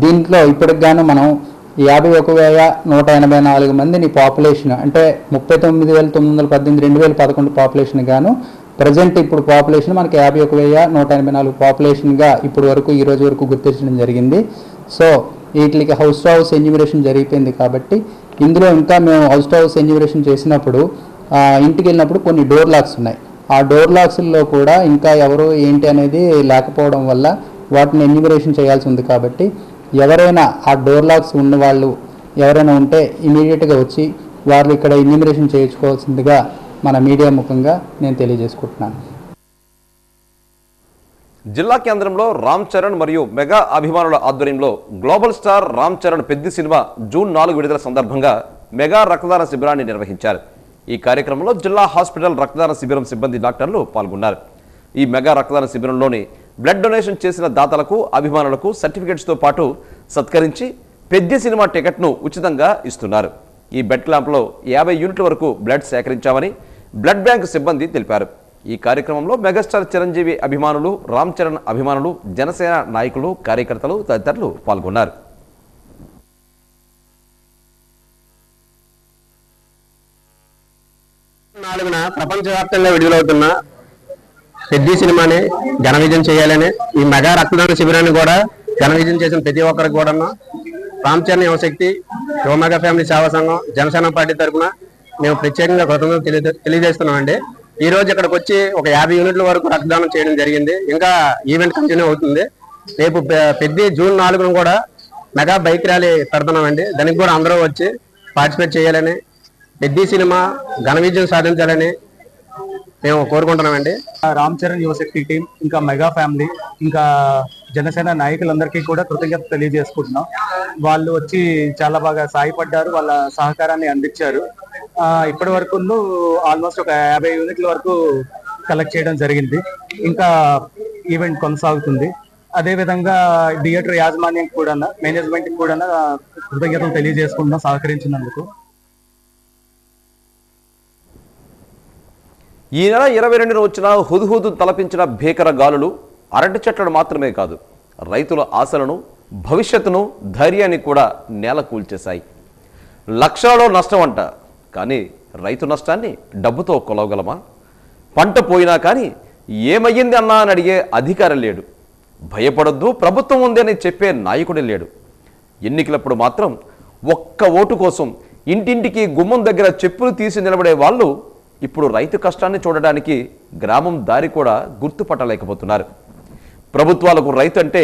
దీంట్లో ఇప్పటికి గాను మనం 51,184 మందిని పాపులేషన్ అంటే 39,918 2011 పాపులేషన్ గాను ప్రజెంట్ ఇప్పుడు పాపులేషన్ మనకి 51,184 పాపులేషన్గా ఇప్పుడు వరకు ఈ రోజు వరకు గుర్తించడం జరిగింది. సో వీటికి హౌస్ టు హౌస్ ఎన్యూమరేషన్ జరిగిపోయింది కాబట్టి ఇందులో ఇంకా మేము హౌస్ టు హౌస్ ఎన్యూమరేషన్ చేసినప్పుడు ఇంటికి వెళ్ళినప్పుడు కొన్ని డోర్ లాక్స్ ఉన్నాయి. ఆ డోర్ లాక్స్లో కూడా ఇంకా ఎవరు ఏంటి అనేది లేకపోవడం వల్ల వాటిని ఎన్యూమరేషన్ చేయాల్సి ఉంది. కాబట్టి ఎవరైనా ఆ డోర్ లాక్స్ ఉన్న వాళ్ళు ఎవరైనా ఉంటే ఇమీడియట్గా వచ్చి వాళ్ళు ఇక్కడ ఎన్యూమరేషన్ చేయించుకోవాల్సిందిగా మన మీడియా ముఖంగా నేను తెలియజేసుకుంటున్నాను. జిల్లా కేంద్రంలో రామ్ చరణ్ మరియు మెగా అభిమానుల ఆధ్వర్యంలో global star Ram Charan Peddi cinema June 4 విడుదల సందర్భంగా మెగా రక్తదాన శిబిరాన్ని నిర్వహించారు. ఈ కార్యక్రమంలో జిల్లా హాస్పిటల్ రక్తదాన శిబిరం సిబ్బంది డాక్టర్లు పాల్గొన్నారు. ఈ మెగా రక్తదాన శిబిరంలోని బ్లడ్ డొనేషన్ చేసిన దాతలకు అభిమానులకు సర్టిఫికెట్స్తో పాటు సత్కరించి పెద్ది సినిమా టికెట్ను ఉచితంగా ఇస్తున్నారు. ఈ బెడ్ క్యాంప్లో 50 యూనిట్ల వరకు బ్లడ్ సేకరించామని బ్లడ్ బ్యాంక్ సిబ్బంది తెలిపారు. ఈ కార్యక్రమంలో మెగాస్టార్ చిరంజీవి అభిమానులు, రామ్ చరణ్ అభిమానులు, జనసేన నాయకులు, కార్యకర్తలు తదితరులు పాల్గొన్నారు. ప్రపంచవ్యాప్తంగా విడుదలవుతున్న పెద్ది సినిమాని ఘన విజయం చేయాలని ఈ మెగా రక్తదాన శిబిరాన్ని కూడా ఘన విజయం చేసిన ప్రతి ఒక్కరికి కూడా రామ్ చరణ్ యువశక్తి, యువమెగా ఫ్యామిలీ సేవా సంఘం, జనసేన పార్టీ తరఫున మేము ప్రత్యేకంగా కృతజ్ఞతలు తెలియజేస్తున్నామండి. ఈ రోజు ఇక్కడికి వచ్చి ఒక 50 యూనిట్ల వరకు రక్తదానం చేయడం జరిగింది. ఇంకా ఈవెంట్ కంటిన్యూ అవుతుంది. రేపు పెద్ది జూన్ 4 కూడా మెగా బైక్ ర్యాలీ పెడుతున్నామండి. దానికి కూడా అందరూ వచ్చి పార్టిసిపేట్ చేయాలని, పెద్ది సినిమా ఘన విజయం సాధించాలని మేము కోరుకుంటున్నామండి. రామ్ చరణ్ యువశక్తి టీం, ఇంకా మెగా ఫ్యామిలీ, ఇంకా జనసేన నాయకులందరికీ కూడా కృతజ్ఞత తెలియజేసుకుంటున్నాం. వాళ్ళు వచ్చి చాలా బాగా సాయపడ్డారు, వాళ్ళ సహకారాన్ని అందించారు. ఇప్పటి వరకు ఆల్మోస్ట్ ఒక 50 యూనిట్ల వరకు కలెక్ట్ చేయడం జరిగింది. ఇంకా ఈవెంట్ కొనసాగుతుంది. అదేవిధంగా థియేటర్ యాజమాన్యం కూడా, మేనేజ్మెంట్ కూడా కృతజ్ఞతలు తెలియజేసుకుంటున్నాం సహకరించినందుకు. ఈ నెల 22న వచ్చిన హుద్హుద్ తలపించిన భీకర గాలులు అరటి చెట్లను మాత్రమే కాదు, రైతుల ఆశలను, భవిష్యత్తును, ధైర్యాన్ని కూడా నేల కూల్చేశాయి. లక్షలలో నష్టం అంట, కానీ రైతు నష్టాన్ని డబ్బుతో కొలవగలమా? పంట పోయినా కానీ ఏమయ్యింది అన్నా అని అడిగే అధికారం లేడు. భయపడొద్దు, ప్రభుత్వం ఉంది అని చెప్పే నాయకుడే లేడు. ఎన్నికలప్పుడు మాత్రం ఒక్క ఓటు కోసం ఇంటింటికి గుమ్మం దగ్గర చెప్పులు తీసి నిలబడే వాళ్ళు ఇప్పుడు రైతు కష్టాన్ని చూడడానికి గ్రామం దారి కూడా గుర్తుపట్టలేకపోతున్నారు. ప్రభుత్వాలకు రైతు అంటే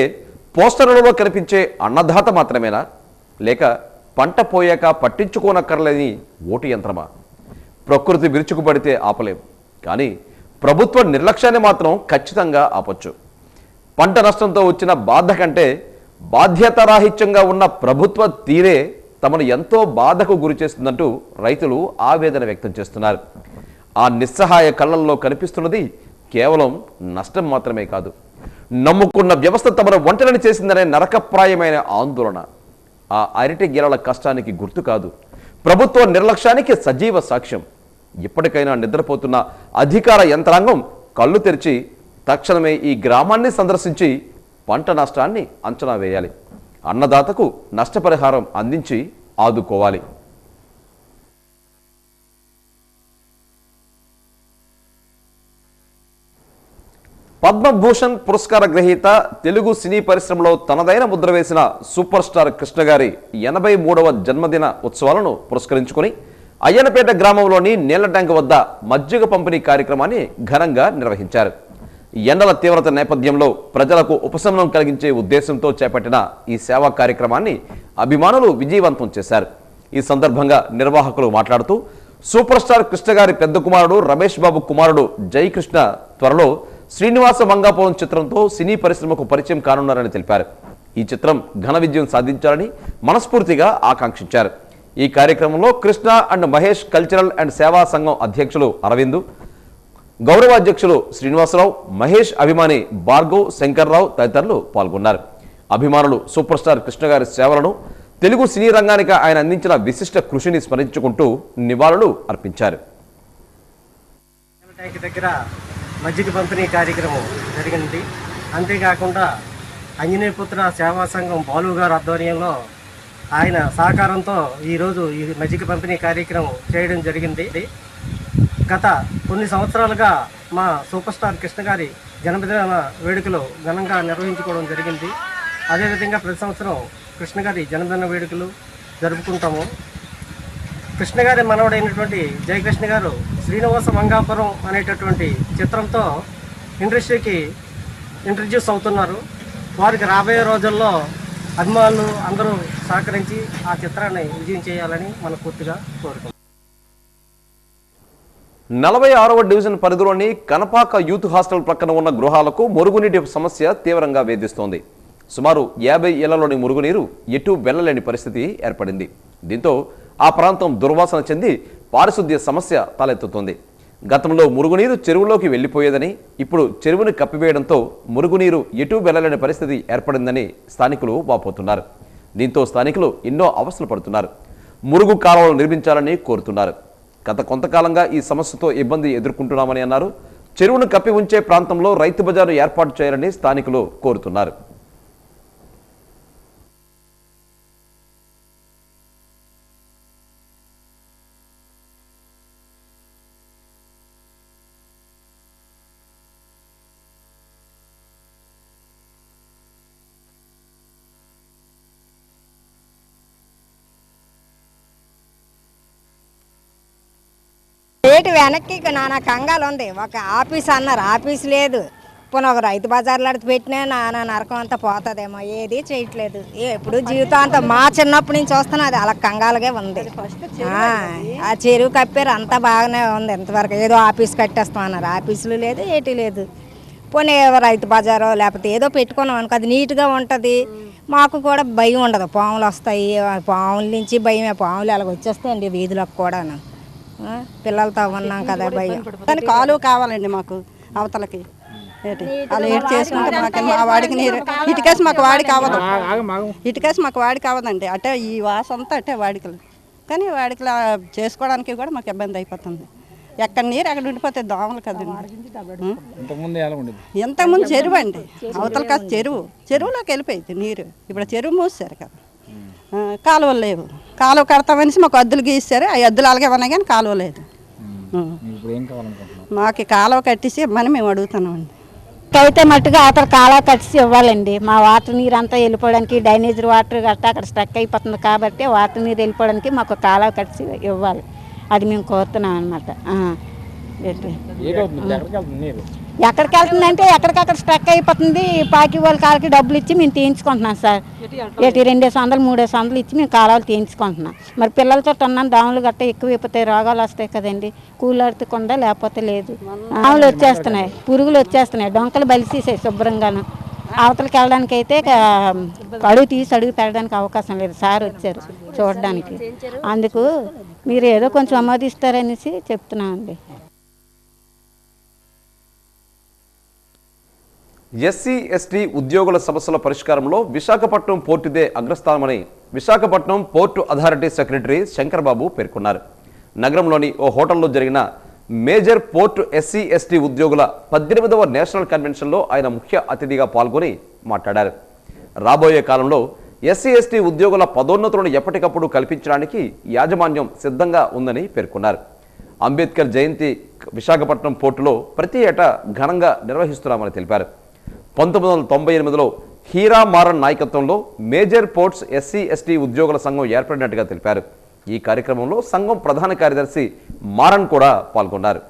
పోస్టర్లలో కనిపించే అన్నదాత మాత్రమేనా, లేక పంట పోయాక పట్టించుకోనక్కర్లేని ఓటు యంత్రమా? ప్రకృతి విరుచుకుపడితే ఆపలేం, కానీ ప్రభుత్వ నిర్లక్ష్యాన్ని మాత్రం ఖచ్చితంగా ఆపొచ్చు. పంట నష్టంతో వచ్చిన బాధ కంటే బాధ్యతారాహిత్యంగా ఉన్న ప్రభుత్వ తీరే తమను ఎంతో బాధకు గురి చేస్తుందంటూ రైతులు ఆవేదన వ్యక్తం చేస్తున్నారు. ఆ నిస్సహాయ కళ్ళల్లో కనిపిస్తున్నది కేవలం నష్టం మాత్రమే కాదు, నమ్ముకున్న వ్యవస్థ తమను ఒంటరిని చేసిందనే నరకప్రాయమైన ఆందోళన. ఆ అరటి గెలల కష్టానికి గుర్తు కాదు, ప్రభుత్వ నిర్లక్ష్యానికి సజీవ సాక్ష్యం. ఇప్పటికైనా నిద్రపోతున్న అధికార యంత్రాంగం కళ్ళు తెరిచి తక్షణమే ఈ గ్రామాన్ని సందర్శించి పంట నష్టాన్ని అంచనా వేయాలి. అన్నదాతకు నష్టపరిహారం అందించి ఆదుకోవాలి. పద్మభూషణ్ పురస్కార గ్రహీత, తెలుగు సినీ పరిశ్రమలో తనదైన ముద్ర వేసిన సూపర్ స్టార్ కృష్ణ గారి 83వ జన్మదిన ఉత్సవాలను పురస్కరించుకుని అయ్యనపేట గ్రామంలోని నీళ్ల ట్యాంక్ వద్ద మజ్జిగ పంపిణీ కార్యక్రమాన్ని ఘనంగా నిర్వహించారు. ఎండల తీవ్రత నేపథ్యంలో ప్రజలకు ఉపశమనం కలిగించే ఉద్దేశంతో చేపట్టిన ఈ సేవా కార్యక్రమాన్ని అభిమానులు విజయవంతం చేశారు. ఈ సందర్భంగా నిర్వాహకులు మాట్లాడుతూ సూపర్ స్టార్ కృష్ణ గారి పెద్ద కుమారుడు రమేష్ బాబు కుమారుడు జయకృష్ణ త్వరలో శ్రీనివాస మంగాపురం చిత్రంతో సినీ పరిశ్రమకు పరిచయం కానున్నారని తెలిపారు. ఈ చిత్రం ఘన విజయం సాధించాలని మనస్ఫూర్తిగా ఆకాంక్షించారు. ఈ కార్యక్రమంలో Krishna and Mahesh cultural and సేవా సంఘం అధ్యక్షులు అరవింద్, గౌరవాధ్యక్షులు శ్రీనివాసరావు, మహేష్ అభిమాని భార్గవ్, శంకర్రావు తదితరులు పాల్గొన్నారు. అభిమానులు సూపర్ స్టార్ కృష్ణ గారి సేవలను, తెలుగు సినీ రంగానికి ఆయన అందించిన విశిష్ట కృషిని స్మరించుకుంటూ నివాళులు అర్పించారు. దగ్గర మజ్జిగ పంపిణీ కార్యక్రమం జరిగింది. అంతేకాకుండా ఆంజనేయపుత్ర సేవా సంఘం బాలు గారి ఆధ్వర్యంలో ఆయన సహకారంతో ఈరోజు ఈ మజ్జిగ పంపిణీ కార్యక్రమం చేయడం జరిగింది. గత కొన్ని సంవత్సరాలుగా మా సూపర్ స్టార్ కృష్ణ గారి జన్మదిన వేడుకలు ఘనంగా నిర్వహించుకోవడం జరిగింది. అదేవిధంగా ప్రతి సంవత్సరం కృష్ణ గారి జన్మదిన వేడుకలు జరుపుకుంటాము. కృష్ణ గారి మనవడైనటువంటి జయకృష్ణ గారు శ్రీనివాస మంగాపురం అనేటటువంటి చిత్రంతో ఇండస్ట్రీకి ఇంట్రడ్యూస్ అవుతున్నారు. వారికి రాబోయే రోజుల్లో అభిమానులు అందరూ సహకరించి ఆ చిత్రాన్ని విజయం చేయాలని మనస్ఫూర్తిగా కోరుకుంటున్నాం. 46వ డివిజన్ పరిధిలోని కనపాక యూత్ హాస్టల్ ప్రక్కన ఉన్న గృహాలకు మురుగునీటి సమస్య తీవ్రంగా వేధిస్తోంది. సుమారు 50 ఏళ్లలోని మురుగునీరు ఎటూ వెళ్లలేని పరిస్థితి ఏర్పడింది. దీంతో ఆ ప్రాంతం దుర్వాసన చెంది పారిశుద్ధ్య సమస్య తలెత్తుతోంది. గతంలో మురుగునీరు చెరువులోకి వెళ్లిపోయేదని, ఇప్పుడు చెరువుని కప్పివేయడంతో మురుగునీరు ఎటూ వెళ్లలేని పరిస్థితి ఏర్పడిందని స్థానికులు వాపోతున్నారు. దీంతో స్థానికులు ఎన్నో అవస్థలు పడుతున్నారు. మురుగు కాలువలు నిర్మించాలని కోరుతున్నారు. గత కొంతకాలంగా ఈ సమస్యతో ఇబ్బంది ఎదుర్కొంటున్నామని అన్నారు. చెరువును కప్పి ఉంచే ప్రాంతంలో రైతు బజారు ఏర్పాటు చేయాలని స్థానికులు కోరుతున్నారు. రేటు వెనక్కి నానా కంగాలు ఉంది. ఒక ఆఫీస్ అన్నారు, ఆఫీస్ లేదు. పోనీ ఒక రైతు బజార్లో పెట్టినా నానా నరకం అంతా పోతుందేమో, ఏది చేయట్లేదు. ఎప్పుడు జీవితాంతం మా చిన్నప్పటి నుంచి వస్తున్నా అది అలా కంగాలుగా ఉంది. ఆ చెరువు కప్పారు, అంతా బాగానే ఉంది. ఇంతవరకు ఏదో ఆఫీస్ కట్టేస్తాం అన్నారు, ఆఫీసులు లేదు, ఏటీ లేదు. పోనీ రైతు బజారో లేకపోతే ఏదో పెట్టుకున్నాం అనుకో, అది నీట్గా ఉంటుంది. మాకు కూడా భయం ఉండదు. పాములు వస్తాయి, పాముల నుంచి భయమే. పాములు అలాగ వచ్చేస్తాయండి వీధులకు కూడాను. పిల్లలతో ఉన్నాం కదా భయం. కానీ కాలువ కావాలండి మాకు అవతలకి. అలా ఏడు చేసుకుంటే మాకు మా వాడికి నీరు ఇటుకేసి మాకు వాడికి అవ్వదు. ఇటుకేసి మాకు వాడికి అవ్వదండి. అంటే ఈ వాస అంతా అంటే వాడికలు. కానీ వాడికలు చేసుకోవడానికి కూడా మాకు ఇబ్బంది అయిపోతుంది. ఎక్కడ నీరు అక్కడ ఉండిపోతే దోమలు కదండి. ఇంతకుముందు చెరువు అండి, అవతల కాదు చెరువులోకి వెళ్ళిపోయింది నీరు. ఇప్పుడు చెరువు మూసారు కదా, కాలువలు లేవు. కాలువ కడతామనేసి మాకు అద్దులు గీస్తారు. ఆ అద్దులు అలాగే ఉన్నాయి కానీ కాలువ లేదు. మాకు కాలువ కట్టేసి ఇవ్వమని మేము అడుగుతున్నామండి. అయితే మట్టుగా అతను కాలువ కట్టేసి ఇవ్వాలండి. మా వాటర్ నీరు అంతా వెళ్ళిపోవడానికి, డ్రైనేజ్ వాటర్ గట్టా అక్కడ స్టక్ అయిపోతుంది కాబట్టి వాటర్ నీరు వెళ్ళిపోవడానికి మాకు కాలువ కట్టేసి ఇవ్వాలి. అది మేము కోరుతున్నాం అనమాట. ఎక్కడికి వెళ్తుందంటే ఎక్కడికక్కడ స్ట్రక్ అయిపోతుంది. పాకి వాళ్ళ కాలకి డబ్బులు ఇచ్చి మేము తీయించుకుంటున్నాం సార్. 200 300 ఇచ్చి మేము కాలువలు తీయించుకుంటున్నాం. మరి పిల్లలతో ఉన్నాం, దోమలు గట్ట ఎక్కువ అయిపోతాయి, రోగాలు వస్తాయి కదండి. కూలెడుతకుండా లేకపోతే లేదు. దోమలు వచ్చేస్తున్నాయి, పురుగులు వచ్చేస్తున్నాయి, డొంకలు బలిసేసాయి శుభ్రంగాను. అవతలకి వెళ్ళడానికి అయితే అడుగు తీసి అడుగు పెట్టడానికి అవకాశం లేదు. సార్ వచ్చారు చూడడానికి, అందుకు మీరు ఏదో కొంచెం ఆమోదిస్తారనేసి చెప్తున్నామండి. ఎస్సీ ఎస్టీ ఉద్యోగుల సమస్యల పరిష్కారంలో విశాఖపట్నం పోర్టుదే అగ్రస్థానమని Visakhapatnam port authority secretary Shankarbabu పేర్కొన్నారు. నగరంలోని ఓ హోటల్లో జరిగిన మేజర్ పోర్టు ఎస్సీ ఎస్టీ ఉద్యోగుల 18వ నేషనల్ కన్వెన్షన్లో ఆయన ముఖ్య అతిథిగా పాల్గొని మాట్లాడారు. రాబోయే కాలంలో ఎస్సీ ఎస్టీ ఉద్యోగుల పదోన్నతులను ఎప్పటికప్పుడు కల్పించడానికి యాజమాన్యం సిద్ధంగా ఉందని పేర్కొన్నారు. అంబేద్కర్ జయంతి విశాఖపట్నం పోర్టులో ప్రతి ఏటా ఘనంగా నిర్వహిస్తున్నామని తెలిపారు. 1998లో హీరా మారన్ నాయకత్వంలో మేజర్ పోర్ట్స్ ఎస్సీ ఎస్టీ ఉద్యోగుల సంఘం ఏర్పడినట్టుగా తెలిపారు. ఈ కార్యక్రమంలో సంఘం ప్రధాన కార్యదర్శి మారన్ కూడా పాల్గొన్నారు.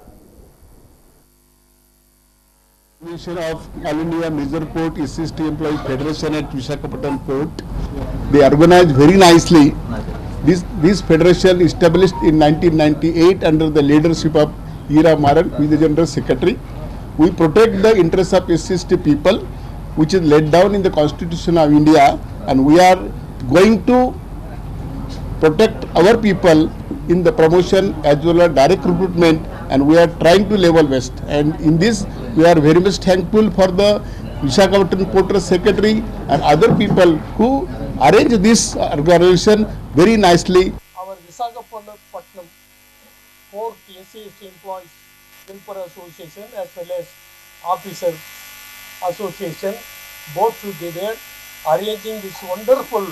of All India Major Port SC Employees Federation at Visakhapatnam Port. They organized very nicely This federation established in 1998 under the leadership of Ira Maran, who is the General Secretary. We protect the interests of SC people, which is laid down in the Constitution of India, and we are going to protect our people in the promotion as well as direct recruitment, and we are trying to level west. And in this, we are very much thankful for the Visakhapatnam Port Trust Secretary and other people who arrange this organization very nicely. Our Visakhapatnam Port SCST Employees Welfare Association as well as Officers Association both together arranging this wonderful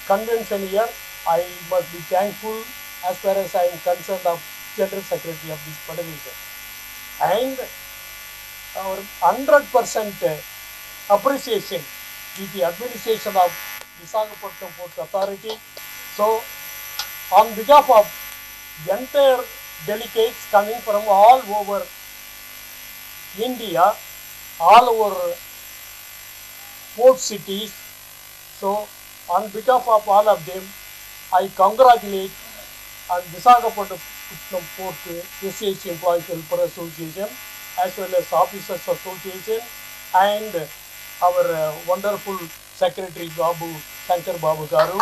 convention here. I must be thankful as far as I am concerned of General Secretary of this federation, and our 100% appreciation with the administration of Visakhapatnam Port Authority. So on behalf of the entire delegates coming from all over India, all over port cities, so on behalf of all of them, I congratulate on Visakhapatnam Port SCST Employees Welfare Association as well as Officers Association and our wonderful Secretary Shankar Babu Garu.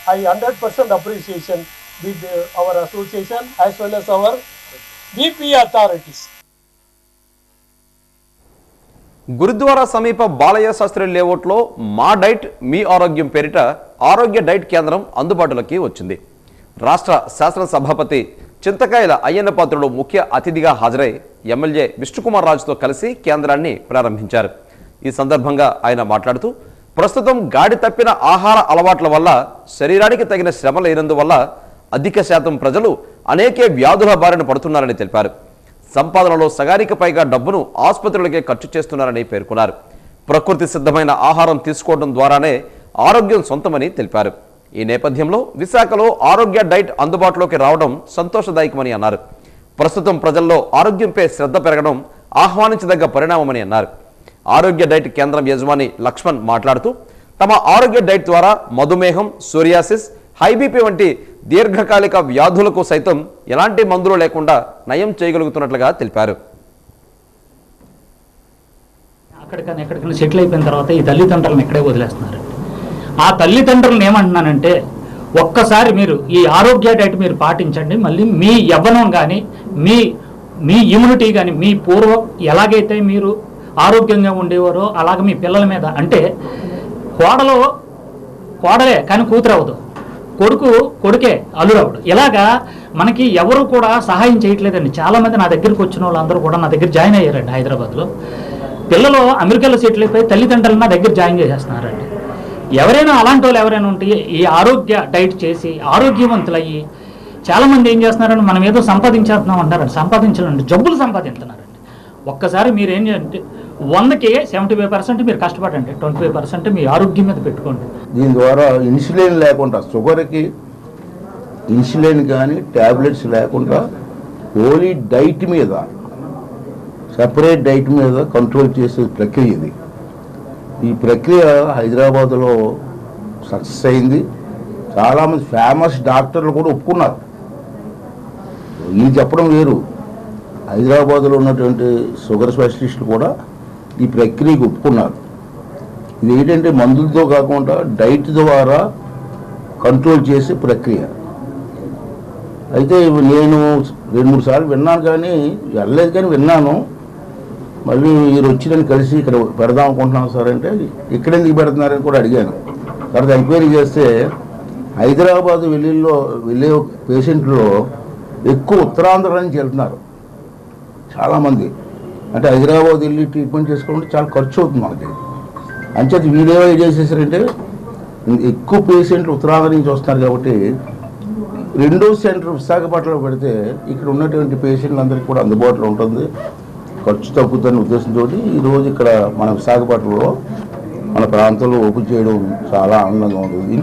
I 100% appreciation with our association as well as our VP authorities. Gurdwara సమీప బాలయ్య శాస్త్రి లేఅవుట్లో మా diet మీ ఆరోగ్యం పేరిట ఆరోగ్య diet కేంద్రం అందుబాటులోకి వచ్చింది. రాష్ట్ర శాసనసభాపతి చింతకాయల అయ్యన్న పాత్రుడు ముఖ్య అతిథిగా హాజరై ఎమ్మెల్యే విష్ణుకుమార్ రాజుతో కలిసి కేంద్రాన్ని ప్రారంభించారు. ఈ సందర్భంగా ఆయన మాట్లాడుతూ ప్రస్తుతం గాడి తప్పిన ఆహార అలవాట్ల వల్ల శరీరానికి తగిన శ్రమ లేనందువల్ల అధిక శాతం ప్రజలు అనేక వ్యాధుల బారిన పడుతున్నారని తెలిపారు. సంపాదనలో సగానికి పైగా డబ్బును ఆసుపత్రులకే ఖర్చు చేస్తున్నారని పేర్కొన్నారు. ప్రకృతి సిద్ధమైన ఆహారం తీసుకోవడం ద్వారానే ఆరోగ్యం సొంతమని తెలిపారు. ఈ నేపథ్యంలో విశాఖలో ఆరోగ్య డైట్ అందుబాటులోకి రావడం సంతోషదాయకమని అన్నారు. ప్రస్తుతం ప్రజల్లో ఆరోగ్యంపై శ్రద్ధ పెరగడం ఆహ్వానించదగ్గ పరిణామమని అన్నారు. ఆరోగ్య డైట్ కేంద్రం యజమాని లక్ష్మణ్ మాట్లాడుతూ తమ ఆరోగ్య డైట్ ద్వారా మధుమేహం, సోరియాసిస్, హై బీపీ వంటి దీర్ఘకాలిక వ్యాధులకు సైతం ఎలాంటి మందులు లేకుండా నయం చేయగలుగుతున్నట్లుగా తెలిపారు. అక్కడికన్నా ఎక్కడికైనా సెటిల్ అయిపోయిన తర్వాత ఈ తల్లిదండ్రులను ఇక్కడే వదిలేస్తున్నారు. ఆ తల్లిదండ్రులను ఏమంటున్నానంటే ఒక్కసారి మీరు ఈ ఆరోగ్య డైట్ మీరు పాటించండి. మళ్ళీ మీ యవ్వనం కానీ మీ ఇమ్యూనిటీ కానీ మీ పూర్వం ఎలాగైతే మీరు ఆరోగ్యంగా ఉండేవారో అలాగే మీ పిల్లల మీద, అంటే కోడలే కానీ కూతురు అవ్వదు, కొడుకే అల్లుడవుడు. ఇలాగా మనకి ఎవరు కూడా సహాయం చేయట్లేదండి. చాలామంది నా దగ్గరికి వచ్చిన వాళ్ళందరూ కూడా నా దగ్గర జాయిన్ అయ్యారండి. హైదరాబాద్లో పిల్లలు అమెరికాలో సెటిల్ అయిపోయి తల్లిదండ్రులు నా దగ్గర జాయిన్ చేసేస్తున్నారండి. ఎవరైనా అలాంటి వాళ్ళు ఎవరైనా ఉంటే ఈ ఆరోగ్య డైట్ చేసి ఆరోగ్యవంతులయ్యి చాలామంది ఏం చేస్తున్నారంటే మనం ఏదో సంపాదించేస్తున్నాం అంటారండి. సంపాదించాలండి, జబ్బులు సంపాదిస్తున్నారండి. ఒక్కసారి మీరు ఏం చేయండి, 100కి 75% మీరు కష్టపడండి, 25% మీ ఆరోగ్యం మీద పెట్టుకోండి. దీని ద్వారా ఇన్సులిన్ లేకుండా, షుగర్కి ఇన్సులిన్ కానీ ట్యాబ్లెట్స్ లేకుండా ఓన్లీ డైట్ మీద, సెపరేట్ డైట్ మీద కంట్రోల్ చేసే ప్రక్రియ ఇది. ఈ ప్రక్రియ హైదరాబాద్లో సక్సెస్ అయింది. చాలామంది ఫేమస్ డాక్టర్లు కూడా ఒప్పుకున్నారు. ఇది చెప్పడం వేరు, హైదరాబాద్లో ఉన్నటువంటి షుగర్ స్పెషలిస్టులు కూడా ఈ ప్రక్రియకు ఒప్పుకున్నారు. ఇది ఏంటంటే మందులతో కాకుండా డైట్ ద్వారా కంట్రోల్ చేసే ప్రక్రియ. అయితే నేను 2-3 సార్లు విన్నాను, కానీ వెళ్ళలేదు, కానీ విన్నాను. మళ్ళీ మీరు వచ్చి నన్ను కలిసి ఇక్కడ పెడదాం అనుకుంటున్నాను సార్ అంటే, ఇక్కడ ఎందుకు పెడుతున్నారని కూడా అడిగాను. తర్వాత ఎంక్వైరీ చేస్తే హైదరాబాద్ వెళ్ళే పేషెంట్లో ఎక్కువ ఉత్తరాంధ్ర నుంచి వెళ్తున్నారు చాలామంది. అంటే హైదరాబాద్ వెళ్ళి ట్రీట్మెంట్ చేసుకోవాలంటే చాలా ఖర్చు అవుతుంది మనకి. అంచేత వీళ్ళేమో ఏం చేసేసారంటే ఎక్కువ పేషెంట్లు ఉత్తరాంధ్ర నుంచి వస్తున్నారు కాబట్టి రెండో సెంటర్ విశాఖపట్నంలో పెడితే ఇక్కడ ఉన్నటువంటి పేషెంట్లందరికీ కూడా అందుబాటులో ఉంటుంది, ఖర్చు తగ్గుతున్న ఉద్దేశంతో ఈరోజు ఇక్కడ మన విశాఖపట్నంలో మన ప్రాంతంలో ఓపెన్ చేయడం చాలా ఆనందంగా ఉంటుంది.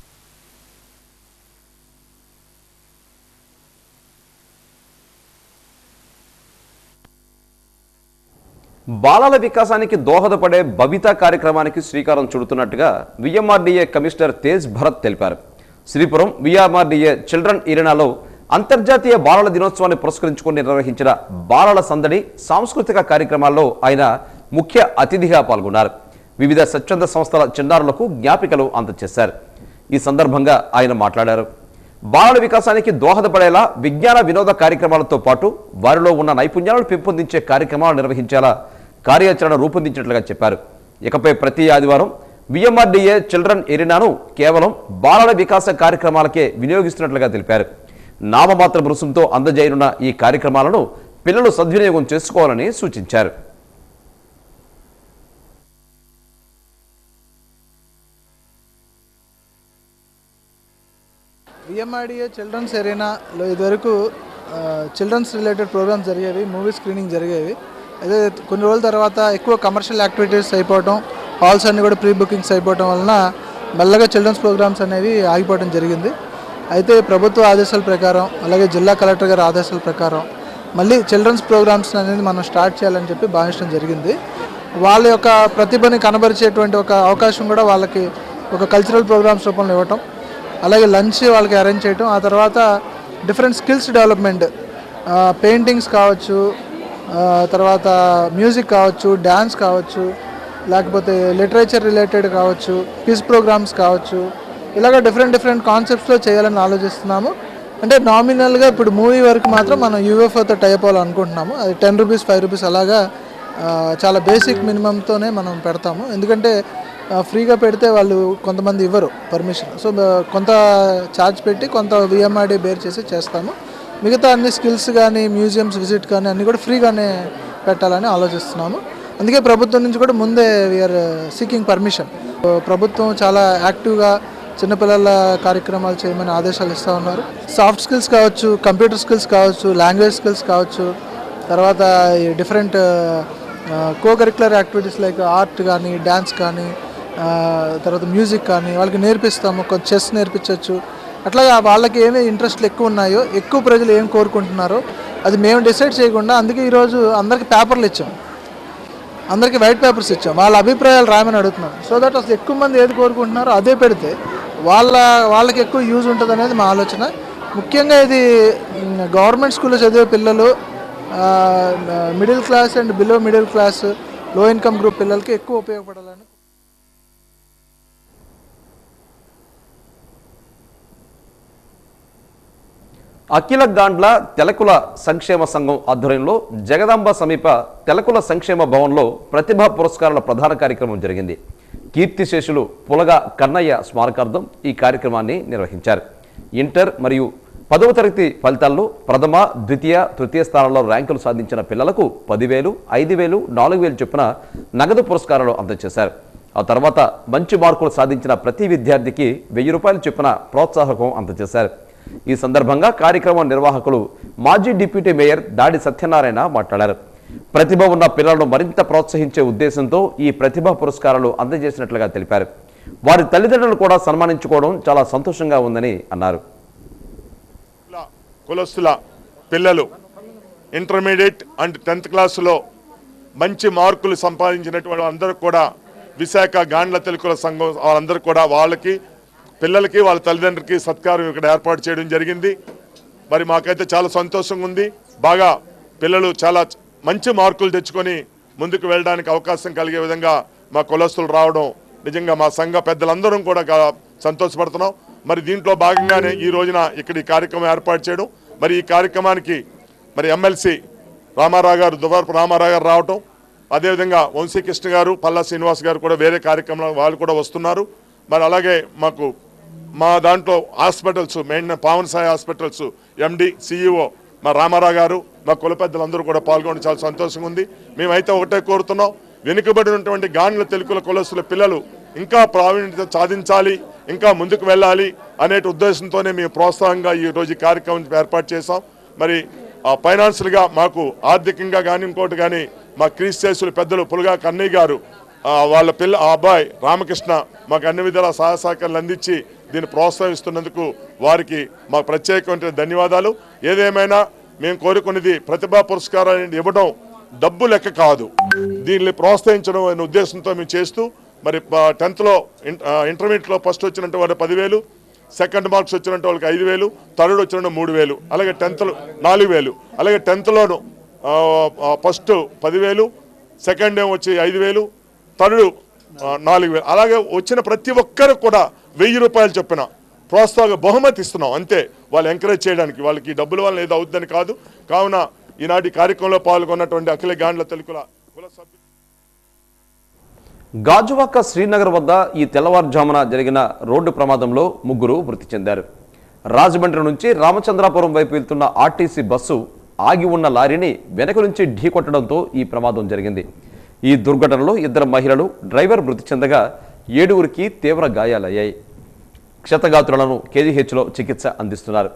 బాలల వికాసానికి దోహదపడే బబితా కార్యక్రమానికి శ్రీకారం చుడుతున్నట్టుగా విఎంఆర్డీఏ కమిషనర్ తేజ్ భరత్ తెలిపారు. శ్రీపురం విఆర్ఆర్డీఏ చిల్డ్రన్ ఇరెనాలో అంతర్జాతీయ బాలల దినోత్సవాన్ని పురస్కరించుకుని నిర్వహించిన బాలల సందడి సాంస్కృతిక కార్యక్రమాల్లో ఆయన ముఖ్య అతిథిగా పాల్గొన్నారు. వివిధ స్వచ్ఛంద సంస్థల చిన్నారులకు జ్ఞాపికలు అందజేశారు. ఈ సందర్భంగా ఆయన మాట్లాడారు. బాలల వికాసానికి దోహదపడేలా విజ్ఞాన వినోద కార్యక్రమాలతో పాటు వారిలో ఉన్న నైపుణ్యాలను పెంపొందించే కార్యక్రమాలు నిర్వహించేలా కార్యాచరణ రూపొందించినట్లుగా చెప్పారు. ఇకపై ప్రతి ఆదివారం విఎంఆర్డీఏ చిల్డ్రన్ ఎరీనాను కేవలం బాలల వికాస కార్యక్రమాలకే వినియోగిస్తున్నట్లుగా తెలిపారు. నామమాత్ర రుసుంతో అందజేయనున్న ఈ కార్యక్రమాలను పిల్లలు సద్వినియోగం చేసుకోవాలని సూచించారు. విఎంఆర్డీఏ చిల్డ్రన్స్ ఎరీనాలో ఇదివరకు చిల్డ్రన్స్ రిలేటెడ్ ప్రోగ్రామ్స్ జరిగేవి, మూవీ స్క్రీనింగ్ జరిగేవి. అయితే కొన్ని రోజుల తర్వాత ఎక్కువ కమర్షియల్ యాక్టివిటీస్ అయిపోవటం, హాల్స్ అన్నీ కూడా ప్రీ బుకింగ్స్ అయిపోవటం వలన మెల్లగా చిల్డ్రన్స్ ప్రోగ్రామ్స్ అనేవి ఆగిపోవడం జరిగింది. అయితే ప్రభుత్వ ఆదేశాల ప్రకారం అలాగే జిల్లా కలెక్టర్ గారి ఆదేశాల ప్రకారం మళ్ళీ చిల్డ్రన్స్ ప్రోగ్రామ్స్ అనేది మనం స్టార్ట్ చేయాలని చెప్పి భావించడం జరిగింది. వాళ్ళ యొక్క ప్రతిభని కనబరిచేటువంటి ఒక అవకాశం కూడా వాళ్ళకి ఒక కల్చరల్ ప్రోగ్రామ్స్ రూపంలో ఇవ్వటం, అలాగే లంచ్ వాళ్ళకి అరేంజ్ చేయటం, ఆ తర్వాత డిఫరెంట్ స్కిల్స్ డెవలప్మెంట్, పెయింటింగ్స్ కావచ్చు, తర్వాత మ్యూజిక్ కావచ్చు, డ్యాన్స్ కావచ్చు, లేకపోతే లిటరేచర్ రిలేటెడ్ కావచ్చు, క్విజ్ ప్రోగ్రామ్స్ కావచ్చు, ఇలాగ డిఫరెంట్ కాన్సెప్ట్స్లో చేయాలని ఆలోచిస్తున్నాము. అంటే నామినల్గా ఇప్పుడు మూవీ వరకు మాత్రం మనం యూఎఫ్ఓతో టైప్ అవ్వాలనుకుంటున్నాము. అది 10 రూపీస్ 5 రూపీస్ అలాగా చాలా బేసిక్ మినిమంతోనే మనం పెడతాము. ఎందుకంటే ఫ్రీగా పెడితే వాళ్ళు కొంతమంది ఇవ్వరు పర్మిషన్. సో కొంత ఛార్జ్ పెట్టి కొంత విఎంఆర్డీ బేర్ చేసి చేస్తాము. మిగతా అన్ని స్కిల్స్ కానీ మ్యూజియంస్ విజిట్ కానీ అన్నీ కూడా ఫ్రీగానే పెట్టాలని ఆలోచిస్తున్నాము. అందుకే ప్రభుత్వం నుంచి కూడా ముందే వీఆర్ సీకింగ్ పర్మిషన్. ప్రభుత్వం చాలా యాక్టివ్గా చిన్నపిల్లల కార్యక్రమాలు చేయమని ఆదేశాలు ఇస్తూ ఉన్నారు. సాఫ్ట్ స్కిల్స్ కావచ్చు, కంప్యూటర్ స్కిల్స్ కావచ్చు, లాంగ్వేజ్ స్కిల్స్ కావచ్చు, తర్వాత different co-curricular activities like art కానీ, డ్యాన్స్ కానీ, తర్వాత మ్యూజిక్ కానీ వాళ్ళకి నేర్పిస్తాము. కొంచెం చెస్ నేర్పించవచ్చు. అట్లాగా వాళ్ళకి ఏమి ఇంట్రెస్ట్లు ఎక్కువ ఉన్నాయో, ఎక్కువ ప్రజలు ఏం కోరుకుంటున్నారో అది మేము డిసైడ్ చేయకుండా, అందుకే ఈరోజు అందరికీ పేపర్లు ఇచ్చాం, అందరికీ వైట్ పేపర్స్ ఇచ్చాం, వాళ్ళ అభిప్రాయాలు రాయమని అడుగుతున్నాం. సో దట్ అసలు ఎక్కువ మంది ఏది కోరుకుంటున్నారో అదే పెడితే వాళ్ళకి ఎక్కువ యూజ్ ఉంటుంది అనేది మా ఆలోచన. ముఖ్యంగా ఇది గవర్నమెంట్ స్కూల్లో చదివే పిల్లలు, middle class and below middle class, లో ఇన్కమ్ గ్రూప్ పిల్లలకి ఎక్కువ ఉపయోగపడాలని. అఖిల గాండ్ల తెలకుల సంక్షేమ సంఘం ఆధ్వర్యంలో జగదాంబ సమీప తెలకుల సంక్షేమ భవన్లో ప్రతిభా పురస్కారాల ప్రధాన కార్యక్రమం జరిగింది. కీర్తిశేషులు పులగా కన్నయ్య స్మారకార్థం ఈ కార్యక్రమాన్ని నిర్వహించారు. ఇంటర్ మరియు 10వ తరగతి ఫలితాల్లో ప్రథమ, ద్వితీయ, తృతీయ స్థానాల్లో ర్యాంకులు సాధించిన పిల్లలకు 10,000, 5,000, 4,000 చొప్పున నగదు పురస్కారాలు అందజేశారు. ఆ తర్వాత మంచి మార్కులు సాధించిన ప్రతి విద్యార్థికి 1,000 రూపాయలు చొప్పున ప్రోత్సాహకం అందజేశారు. ఈ సందర్భంగా కార్యక్రమం నిర్వాహకులు మాజీ డిప్యూటీ మేయర్ దాడి సత్యనారాయణ మాట్లాడారు. ప్రతిభ ఉన్న పిల్లలను మరింత ప్రోత్సహించే ఉద్దేశంతో ఈ ప్రతిభా పురస్కారాలు అందజేసినట్లుగా తెలిపారు. వారి తల్లిదండ్రులు కూడా సన్మానించుకోవడం చాలా సంతోషంగా ఉందని అన్నారు. కులస్తుల పిల్లలు ఇంటర్మీడియట్ అండ్ 10th క్లాసులో మంచి మార్కులు సంపాదించినటువంటి అందరూ కూడా విశాఖ గాండ్ల తెలకుల సంఘం వాళ్ళందరూ కూడా వాళ్ళకి పిల్లలకి వాళ్ళ తల్లిదండ్రులకి సత్కారం ఇక్కడ ఏర్పాటు చేయడం జరిగింది. మరి మాకైతే చాలా సంతోషంగా ఉంది. బాగా పిల్లలు చాలా మంచి మార్కులు తెచ్చుకొని ముందుకు వెళ్ళడానికి అవకాశం కలిగే విధంగా మా కులస్తులు రావడం నిజంగా మా సంఘ పెద్దలందరం కూడా సంతోషపడుతున్నాం. మరి దీంట్లో భాగంగానే ఈ రోజున ఇక్కడ ఈ కార్యక్రమం ఏర్పాటు చేయడం, మరి ఈ కార్యక్రమానికి మరి ఎమ్మెల్సీ రామారావు గారు, దువ్వారపు రామారావు గారు రావటం, అదేవిధంగా వంశీకృష్ణ గారు, పల్లా శ్రీనివాస్ గారు కూడా వేరే కార్యక్రమాలు వాళ్ళు కూడా వస్తున్నారు. మరి అలాగే మా దాంట్లో hospitals main Pavan Sai hospitals ఎండి సిఇఓ మా రామారావు గారు, మా కుల పెద్దలందరూ కూడా పాల్గొని చాలా సంతోషంగా ఉంది. మేమైతే ఒకటే కోరుతున్నాం, వెనుకబడినటువంటి గాండ్ల తెలకుల కులస్తుల పిల్లలు ఇంకా ప్రావీణ్యత సాధించాలి, ఇంకా ముందుకు వెళ్ళాలి అనే ఉద్దేశంతోనే మేము ప్రోత్సాహంగా ఈరోజు ఈ కార్యక్రమం ఏర్పాటు చేశాం. మరి ఫైనాన్షియల్గా మాకు ఆర్థికంగా కానీ ఇంకోటి కానీ మా క్రీస్తేసులు పెద్దలు పులగా కన్నయ్య గారు వాళ్ళ అబ్బాయి రామకృష్ణ మాకు అన్ని విధాల సహాయ సహకారాలు అందించి దీన్ని ప్రోత్సహిస్తున్నందుకు వారికి మాకు ప్రత్యేకమైన ధన్యవాదాలు. ఏదేమైనా మేము కోరుకునేది ప్రతిభా పురస్కారాన్ని ఇవ్వడం డబ్బు లెక్క కాదు, దీన్ని ప్రోత్సహించడం అనే ఉద్దేశంతో మేము చేస్తూ మరి 10th ఇంటర్మీడియట్లో ఫస్ట్ వచ్చినట్టు వారు 10,000, సెకండ్ మార్క్స్ వచ్చిన వాళ్ళకి 5,000, థర్డ్ వచ్చిన 3,000, అలాగే 10th 4,000, అలాగే 10thలోను ఫస్ట్ 10,000, సెకండ్ ఏమో వచ్చి 5,000, థర్డ్ 4,000. అలాగే వచ్చిన ప్రతి ఒక్కరు కూడా 1,000 రూపాయలు చొప్పున ప్రోత్సాహ బహుమతి ఇస్తున్నాం. అంతే, వాళ్ళు ఎంకరేజ్ చేయడానికి, వాళ్ళకి డబ్బుల వల్ల ఏదో అవుతుందని కాదు. కావున ఈనాటి కార్యక్రమంలో పాల్గొన్నటువంటి అఖిల గాండ్ల తెలుగుల కుల సభ్యులు గాజువాక శ్రీనగర్ వద్ద ఈ తెల్లవారుజామున జరిగిన రోడ్డు ప్రమాదంలో 3 మృతి చెందారు. రాజమండ్రి నుంచి రామచంద్రాపురం వైపు వెళ్తున్న ఆర్టీసీ బస్సు ఆగి ఉన్న లారీని వెనక నుంచి ఢీకొట్టడంతో ఈ ప్రమాదం జరిగింది. ఈ దుర్ఘటనలో 2 మహిళలు, డ్రైవర్ మృతి చెందగా 7గురికి తీవ్ర గాయాలయ్యాయి. క్షతగాత్రులను కేజీహెచ్లో చికిత్స అందిస్తున్నారు.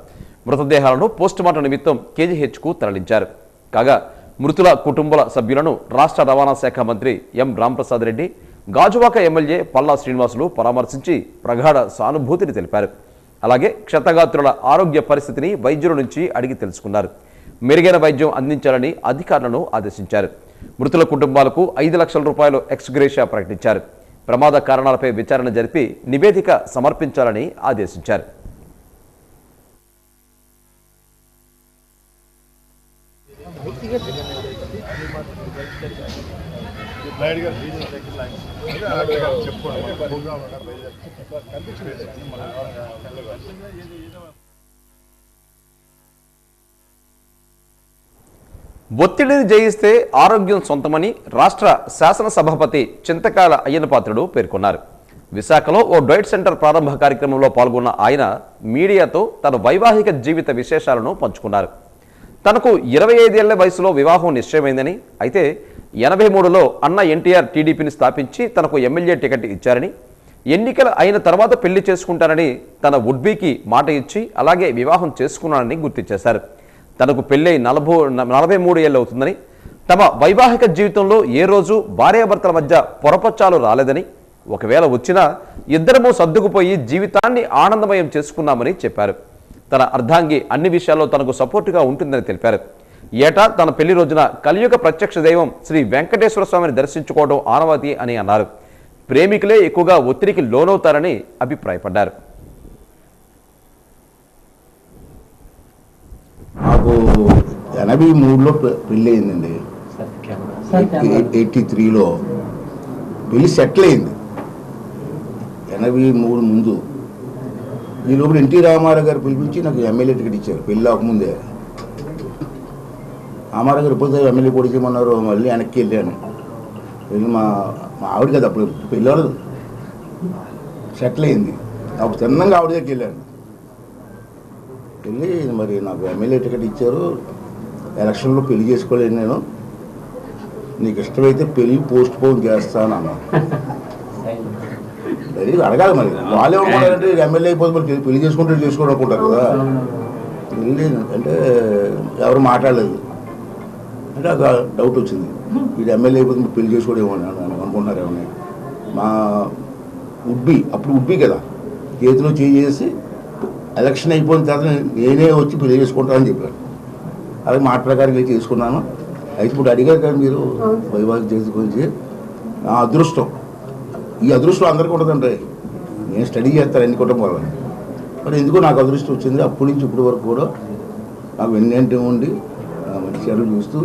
మృతదేహాలను పోస్టుమార్టం నిమిత్తం కేజీహెచ్కు తరలించారు. కాగా మృతుల కుటుంబాల సభ్యులను రాష్ట్ర రవాణా శాఖ మంత్రి ఎం రాంప్రసాద్ రెడ్డి, గాజువాక ఎమ్మెల్యే పల్లా శ్రీనివాసులు పరామర్శించి ప్రగాఢ సానుభూతిని తెలిపారు. అలాగే క్షతగాత్రుల ఆరోగ్య పరిస్థితిని వైద్యుల నుంచి అడిగి తెలుసుకున్నారు. మెరుగైన వైద్యం అందించాలని అధికారులను ఆదేశించారు. మృతుల కుటుంబాలకు 5 లక్షల రూపాయలు ఎక్స్గ్రేషియా ప్రకటించారు. ప్రమాద కారణాలపై విచారణ జరిపి నివేదిక సమర్పించాలని ఆదేశించారు. ఒత్తిడిని జయిస్తే ఆరోగ్యం సొంతమని రాష్ట్ర శాసనసభాపతి చింతకాయల అయ్యన్నపాత్రుడు పేర్కొన్నారు. విశాఖలో ఓ డైట్ సెంటర్ ప్రారంభ కార్యక్రమంలో పాల్గొన్న ఆయన మీడియాతో తన వైవాహిక జీవిత విశేషాలను పంచుకున్నారు. తనకు 25 ఏళ్ల వయసులో వివాహం నిశ్చయమైందని, అయితే 83లో అన్న ఎన్టీఆర్ టీడీపీని స్థాపించి తనకు ఎమ్మెల్యే టికెట్ ఇచ్చారని, ఎన్నికలు అయిన తర్వాత పెళ్లి చేసుకుంటానని తన వుడ్బీకి మాట ఇచ్చి అలాగే వివాహం చేసుకున్నానని గుర్తు చేశారు. తనకు పెళ్ళై 43 ఏళ్ళు అవుతుందని, తమ వైవాహిక జీవితంలో ఏ రోజు భార్యాభర్తల మధ్య పొరపచ్చాలు రాలేదని, ఒకవేళ వచ్చినా ఇద్దరము సర్దుకుపోయి జీవితాన్ని ఆనందమయం చేసుకున్నామని చెప్పారు. తన అర్ధాంగి అన్ని విషయాల్లో తనకు సపోర్టుగా ఉంటుందని తెలిపారు. ఏటా తన పెళ్లి రోజున కలియుగ ప్రత్యక్ష దైవం శ్రీ వెంకటేశ్వర స్వామిని దర్శించుకోవడం ఆనవాతి అని అన్నారు. ప్రేమికులే ఎక్కువగా ఒత్తిడికి లోనవుతారని అభిప్రాయపడ్డారు. నాకు 83లో పెళ్ళి అయిందండి. 83లో పెళ్ళి సెటిల్ అయింది. 83 ముందు ఈ లోపల ఎన్టీ రామారావు గారు పిలిపించి నాకు ఎమ్మెల్యే టికెట్ ఇచ్చారు. పెళ్ళి అవ్వకముందే రామారావు గారు ఎప్పుడు ఎమ్మెల్యే పోటీ చేయమన్నారు. మళ్ళీ వెనక్కి వెళ్ళాను. వెళ్ళి మా ఆవిడ కదా అప్పుడు పెళ్ళి అవ్వలేదు, సెటిల్ అయింది. అప్పుడు తిన్నంగా ఆవిడ దగ్గరికి వెళ్ళాను. వెళ్ళి మరి నాకు ఎమ్మెల్యే టికెట్ ఇచ్చారు, ఎలక్షన్లో పెళ్లి చేసుకోలేను, నేను నీకు ఇష్టమైతే పెళ్ళి పోస్ట్ పోన్ చేస్తాను అన్నాను. అది అడగాలి మరి. వాళ్ళు ఏమనుకుంటారంటే ఎమ్మెల్యే అయిపోతే మరి పెళ్లి చేసుకోవడం అనుకుంటారు కదా. వెళ్ళి అంటే ఎవరు మాట్లాడలేదు. అంటే ఒక డౌట్ వచ్చింది, వీడు ఎమ్మెల్యే అయిపోతే పెళ్లి చేసుకోవడం ఏమో అనుకుంటున్నారు ఏమన్నా. మా ఉడ్బీ అప్పుడు ఉడ్బీ కదా, చేతిలో చేసి ఎలక్షన్ అయిపోయిన తర్వాత నేనే వచ్చి పెళ్లి చేసుకుంటానని చెప్పాను. అలాగే మాట ప్రకారం చేసుకున్నాను. అయితే ఇప్పుడు అడిగారు కదా మీరు వైవాహిక జీవితం గురించి. నా అదృష్టం, ఈ అదృష్టం అందరికీ ఉంటుందండి. నేను స్టడీ చేస్తాను ఎన్ని కుటుంబాలని, మరి ఎందుకో నాకు అదృష్టం వచ్చింది. అప్పటి నుంచి ఇప్పటి వరకు కూడా నాకు వెన్నంటే ఉండి మంచి చెడులు చూస్తూ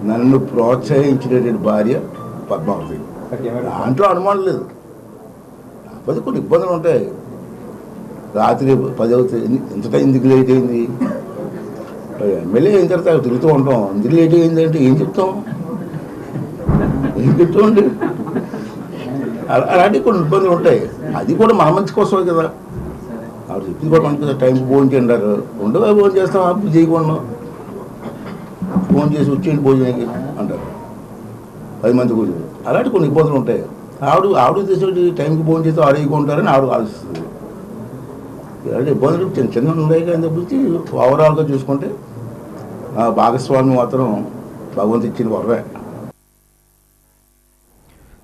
నన్ను ప్రోత్సహించినటువంటి భార్య పద్మావతి. దాంట్లో అనుమానం లేదు. కాకపోతే కొన్ని ఇబ్బందులు ఉంటాయి. రాత్రి 10 అవుతుంది, ఎంత టైం ఎందుకు లేట్ అయింది, ఎమ్మెల్యే అయిన తర్వాత తిరుగుతూ ఉంటాం. ఎందుకు లేట్ అయింది అంటే ఏం చెప్తాం, ఏం చెప్తామండి. అలాంటివి కొన్ని ఇబ్బందులు ఉంటాయి. అది కూడా మన మంచి కోసమే కదా. ఆవిడ చెప్పింది కూడా మనకి టైంకి భోజనం చేయంటారు. ఉండగా భోజనం చేస్తాం, అప్పుడు చేయకుండా ఫోన్ చేసి వచ్చేయండి భోజనానికి అంటారు 10 మంది కూర్చొని. అలాంటి కొన్ని ఇబ్బందులు ఉంటాయి. ఆవిడ చేసేటి టైంకి భోజనం చేస్తే ఆరోగ్యకుంటారని ఆవిడ ఆలోచిస్తుంది. ఇలాంటి ఇబ్బందులు చిన్న చిన్న ఉన్నాయి కానీ తప్పించి ఓవరాల్గా చూసుకుంటే భాగస్వామి మాత్రం భగవంతు ఇచ్చిన వరవే.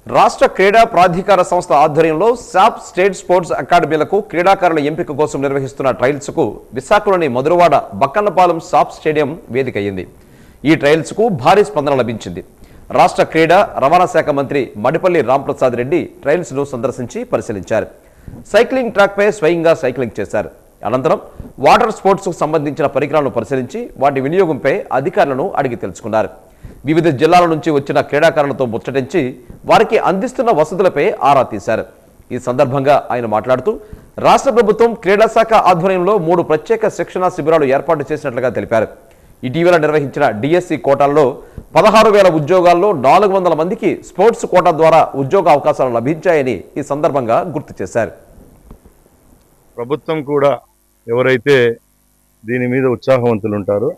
రాష్ట్ర క్రీడా ప్రాధికార సంస్థ ఆధ్వర్యంలో శాప్ స్టేట్ స్పోర్ట్స్ అకాడమీలకు క్రీడాకారుల ఎంపిక కోసం నిర్వహిస్తున్న ట్రయల్స్కు విశాఖలోని మధురవాడ బక్కన్నపాలెం సాప్ స్టేడియం వేదిక అయ్యింది. ఈ ట్రయల్స్కు భారీ స్పందన లభించింది. రాష్ట్ర క్రీడా రవాణా శాఖ మంత్రి మడిపల్లి రాంప్రసాద్ రెడ్డి ట్రయల్స్ను సందర్శించి పరిశీలించారు. సైక్లింగ్ ట్రాక్పై స్వయంగా సైక్లింగ్ చేశారు. అనంతరం వాటర్ స్పోర్ట్స్కు సంబంధించిన పరికరాలను పరిశీలించి వాటి వినియోగంపై అధికారులను అడిగి తెలుసుకున్నారు. వివిధ జిల్లాల నుంచి వచ్చిన క్రీడాకారులతో ముచ్చటించి వారికి అందిస్తున్న వసతులపై ఆరా తీశారు. ఈ సందర్భంగా ఆయన మాట్లాడుతూ రాష్ట్ర ప్రభుత్వం క్రీడా శాఖ ఆధ్వర్యంలో 3 ప్రత్యేక శిక్షణా శిబిరాలు ఏర్పాటు చేసినట్లుగా తెలిపారు. ఇటీవల నిర్వహించిన డిఎస్సి కోటాల్లో 16,000 ఉద్యోగాల్లో 400 మందికి స్పోర్ట్స్ కోటా ద్వారా ఉద్యోగ అవకాశాలు లభించాయని ఈ సందర్భంగా గుర్తు చేశారు. ప్రభుత్వం కూడా ఎవరైతే దీని మీద ఉత్సాహవంతులు ఉంటారో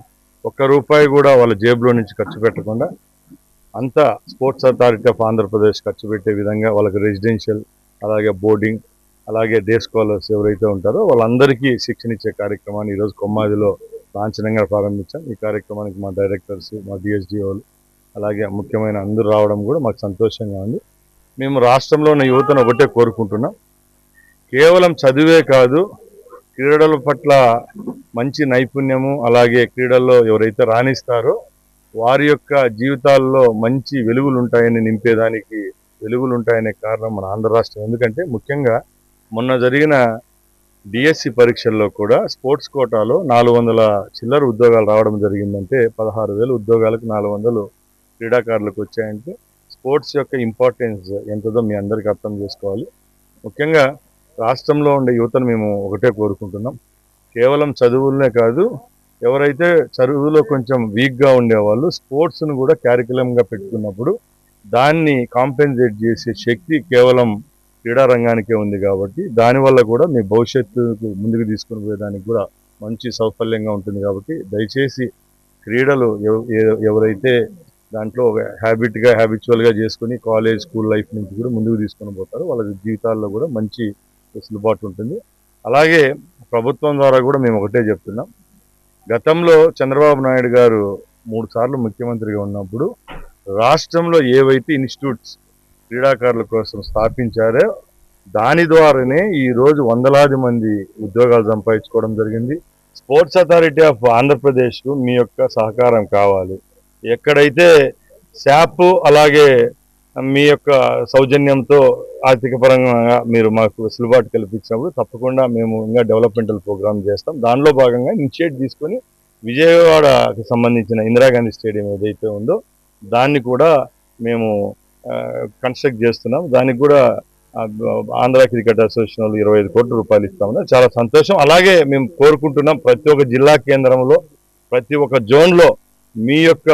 ₹1 కూడా వాళ్ళ జేబులో నుంచి ఖర్చు పెట్టకుండా అంతా స్పోర్ట్స్ అథారిటీ ఆఫ్ ఆంధ్రప్రదేశ్ ఖర్చు పెట్టే విధంగా వాళ్ళకి రెసిడెన్షియల్, అలాగే బోర్డింగ్, అలాగే డే స్కాలర్స్ ఎవరైతే ఉంటారో వాళ్ళందరికీ శిక్షణ ఇచ్చే కార్యక్రమాన్ని ఈరోజు కొమ్మాదిలో లాంఛనంగా ప్రారంభించాం. ఈ కార్యక్రమానికి మా డైరెక్టర్స్, మా డిఎస్డిఓలు, అలాగే ముఖ్యమైన అందరూ రావడం కూడా మాకు సంతోషంగా ఉంది. మేము రాష్ట్రంలో ఉన్న యువతను ఒకటే కోరుకుంటున్నాం, కేవలం చదువే కాదు, క్రీడల పట్ల మంచి నైపుణ్యము, అలాగే క్రీడల్లో ఎవరైతే రాణిస్తారో వారి యొక్క జీవితాల్లో మంచి వెలుగులు ఉంటాయని నింపేదానికి వెలుగులు ఉంటాయనే కారణం మన ఆంధ్ర రాష్ట్రం. ఎందుకంటే ముఖ్యంగా మొన్న జరిగిన డిఎస్సి పరీక్షల్లో కూడా స్పోర్ట్స్ కోటాలో 400 చిల్లర ఉద్యోగాలు రావడం జరిగిందంటే 16,000 ఉద్యోగాలకు 400 క్రీడాకారులకు వచ్చాయంటే స్పోర్ట్స్ యొక్క ఇంపార్టెన్స్ ఎంతదో మీ అందరికీ అర్థం చేసుకోవాలి. ముఖ్యంగా రాష్ట్రంలో ఉండే యువతను మేము ఒకటే కోరుకుంటున్నాం, కేవలం చదువులనే కాదు, ఎవరైతే చదువులో కొంచెం వీక్గా ఉండేవాళ్ళు స్పోర్ట్స్ను కూడా క్యారికులంగా పెట్టుకున్నప్పుడు దాన్ని కాంపెన్సేట్ చేసే శక్తి కేవలం క్రీడా రంగానికే ఉంది. కాబట్టి దానివల్ల కూడా మీ భవిష్యత్తుకు ముందుకు తీసుకుని పోయేదానికి కూడా మంచి సౌఫల్యంగా ఉంటుంది. కాబట్టి దయచేసి క్రీడలు ఎవరైతే దాంట్లో ఒక హ్యాబిచువల్గా చేసుకుని కాలేజ్, స్కూల్ లైఫ్ నుంచి కూడా ముందుకు తీసుకొని పోతారో వాళ్ళ జీవితాల్లో కూడా మంచి వెసులుబాటు ఉంటుంది. అలాగే ప్రభుత్వం ద్వారా కూడా మేము ఒకటే చెప్తున్నాం, గతంలో చంద్రబాబు నాయుడు గారు 3 సార్లు ముఖ్యమంత్రిగా ఉన్నప్పుడు రాష్ట్రంలో ఏవైతే ఇన్స్టిట్యూట్స్ క్రీడాకారుల కోసం స్థాపించారో దాని ద్వారానే ఈరోజు వందలాది మంది ఉద్యోగాలు సంపాదించుకోవడం జరిగింది. స్పోర్ట్స్ అథారిటీ ఆఫ్ ఆంధ్రప్రదేశ్కు మీ యొక్క సహకారం కావాలి. ఎక్కడైతే శాప్ అలాగే మీ యొక్క సౌజన్యంతో ఆర్థిక పరంగా మీరు మాకు వెసులుబాటు కల్పించినప్పుడు తప్పకుండా మేము ఇంకా డెవలప్మెంటల్ ప్రోగ్రామ్ చేస్తాం. దానిలో భాగంగా ఇనిషియేట్ తీసుకొని విజయవాడకి సంబంధించిన ఇందిరాగాంధీ స్టేడియం ఏదైతే ఉందో దాన్ని కూడా మేము కన్స్ట్రక్ట్ చేస్తున్నాం. దానికి కూడా ఆంధ్ర క్రికెట్ అసోసియేషన్ వాళ్ళు 25 కోట్ల రూపాయలు ఇస్తామన్నారు. చాలా సంతోషం. అలాగే మేము కోరుకుంటున్నాం, ప్రతి ఒక్క జిల్లా కేంద్రంలో, ప్రతి ఒక్క జోన్లో మీ యొక్క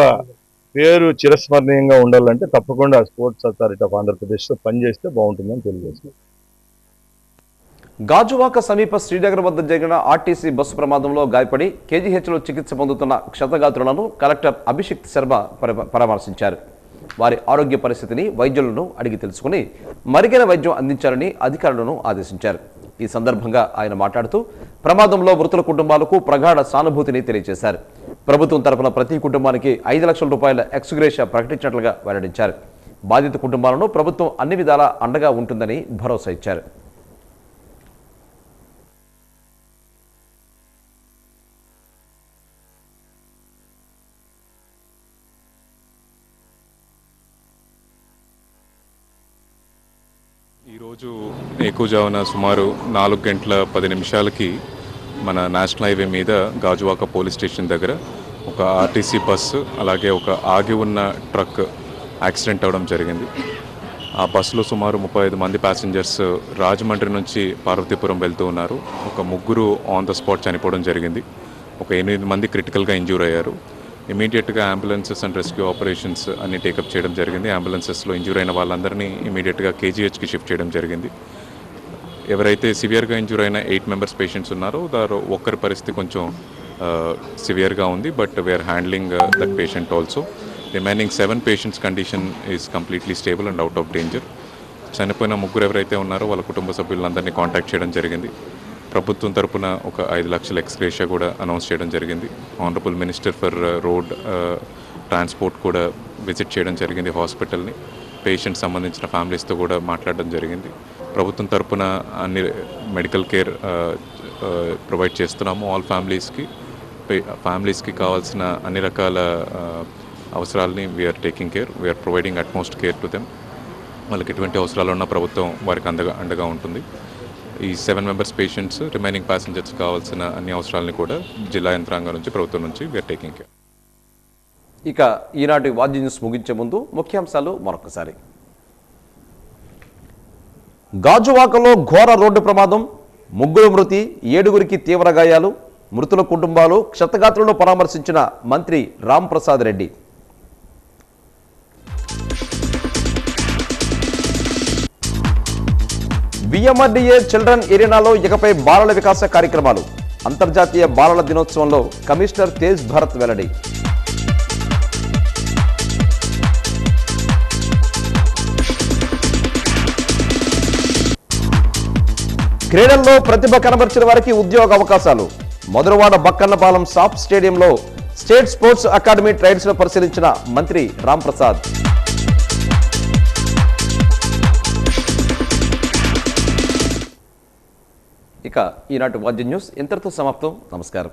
పేరు చిరస్మరణీయంగా ఉండాలంటే తప్పకుండా స్పోర్ట్స్ అథారిటీ ఆఫ్ ఆంధ్రప్రదేశ్లో పనిచేస్తే బాగుంటుందని తెలియజేస్తున్నాం. గాజువాక సమీప శ్రీనగర్ వద్ద జరిగిన ఆర్టీసీ బస్సు ప్రమాదంలో గాయపడి కేజీహెచ్లో చికిత్స పొందుతున్న క్షతగాత్రులను కలెక్టర్ అభిషిక్త్ శర్మ పరామర్శించారు. వారి ఆరోగ్య పరిస్థితిని వైద్యులను అడిగి తెలుసుకుని మరిగిన వైద్యం అందించాలని అధికారులను ఆదేశించారు. ఈ సందర్భంగా ఆయన మాట్లాడుతూ ప్రమాదంలో మృతుల కుటుంబాలకు ప్రగాఢ సానుభూతిని తెలియజేశారు. ప్రభుత్వం తరపున ప్రతి కుటుంబానికి 5 లక్షల రూపాయల ఎక్స్గ్రేషియా ప్రకటించినట్లుగా వెల్లడించారు. బాధిత కుటుంబాలను ప్రభుత్వం అన్ని విధాలా అండగా ఉంటుందని భరోసా ఇచ్చారు. ఈరోజు ఎక్కువజామున సుమారు 4:10 మన నేషనల్ హైవే మీద గాజువాక పోలీస్ స్టేషన్ దగ్గర ఒక ఆర్టీసీ బస్సు అలాగే ఒక ఆగి ఉన్న ట్రక్ యాక్సిడెంట్ అవ్వడం జరిగింది. ఆ బస్సులో సుమారు 35 మంది ప్యాసింజర్స్ రాజమండ్రి నుంచి పార్వతీపురం వెళ్తూ ఉన్నారు. ఒక 3 ఆన్ ద స్పాట్ చనిపోవడం జరిగింది. ఒక 8 మంది క్రిటికల్గా ఇంజ్యూర్ అయ్యారు. ఇమీడియట్గా అంబులెన్సెస్ అండ్ రెస్క్యూ ఆపరేషన్స్ అన్ని టేకప్ చేయడం జరిగింది. అంబులెన్సెస్లో ఇంజ్యూర్ అయిన వాళ్ళందరినీ ఇమీడియట్గా కేజీహెచ్కి షిఫ్ట్ చేయడం జరిగింది. ఎవరైతే సివియర్గా ఇంజ్యూర్ అయిన 8 మెంబర్స్ పేషెంట్స్ ఉన్నారో దాని ఒక్కరి పరిస్థితి కొంచెం సివియర్గా ఉంది. But we are handling that patient also. Remaining 7 patients condition is completely stable and out of danger. చనిపోయిన 3 ఎవరైతే ఉన్నారో వాళ్ళ కుటుంబ సభ్యులందరినీ కాంటాక్ట్ చేయడం జరిగింది. ప్రభుత్వం తరపున ఒక 5 లక్షల ఎక్స్గ్రేషియా కూడా అనౌన్స్ చేయడం జరిగింది. Honourable minister for road transport కూడా విజిట్ చేయడం జరిగింది హాస్పిటల్ని. పేషెంట్ సంబంధించిన ఫ్యామిలీస్తో కూడా మాట్లాడడం జరిగింది. ప్రభుత్వం తరపున అన్ని మెడికల్ కేర్ ప్రొవైడ్ చేస్తున్నాము. ఆల్ ఫ్యామిలీస్కి కావాల్సిన అన్ని రకాల అవసరాలని we're taking care. We're providing utmost care to them. వాళ్ళకి ఎటువంటి అవసరాలు ఉన్నా ప్రభుత్వం వారికి అండగా ఉంటుంది. ఈ 7 మెంబర్స్ పేషెంట్స్ రిమైనింగ్ ప్యాసింజర్స్ కావాల్సిన అన్ని అవసరాలని కూడా జిల్లా యంత్రాంగం నుంచి ప్రభుత్వం నుంచి వీఆర్ టేకింగ్ కేర్. ఇక ఈనాటి వాద్య న్యూస్ ముగించే ముందు ముఖ్యాంశాలు మరొకసారి. గాజువాకలో ఘోర రోడ్డు ప్రమాదం, 3 మృతి, 7గురికి తీవ్ర గాయాలు. మృతుల కుటుంబాలు క్షతగాత్రులను పరామర్శించిన మంత్రి రాంప్రసాద్ రెడ్డి. విఎంఆర్డీఏ చిల్డ్రన్ ఏరియాలో ఇకపై బాలల వికాస కార్యక్రమాలు. అంతర్జాతీయ బాలల దినోత్సవంలో కమిషనర్ తేజ్ భరత్ వెల్లడి. క్రీడల్లో ప్రతిభ కనబర్చిన వారికి ఉద్యోగ అవకాశాలు. మధురవాడ బక్కన్నపాలెం సాఫ్ట్ స్టేడియంలో స్టేట్ స్పోర్ట్స్ అకాడమీ ట్రయల్స్ ను పరిశీలించిన మంత్రి రాంప్రసాద్. ఇక ఈనాటి వాద్య న్యూస్ ఇంతటితో సమాప్తం. నమస్కారం.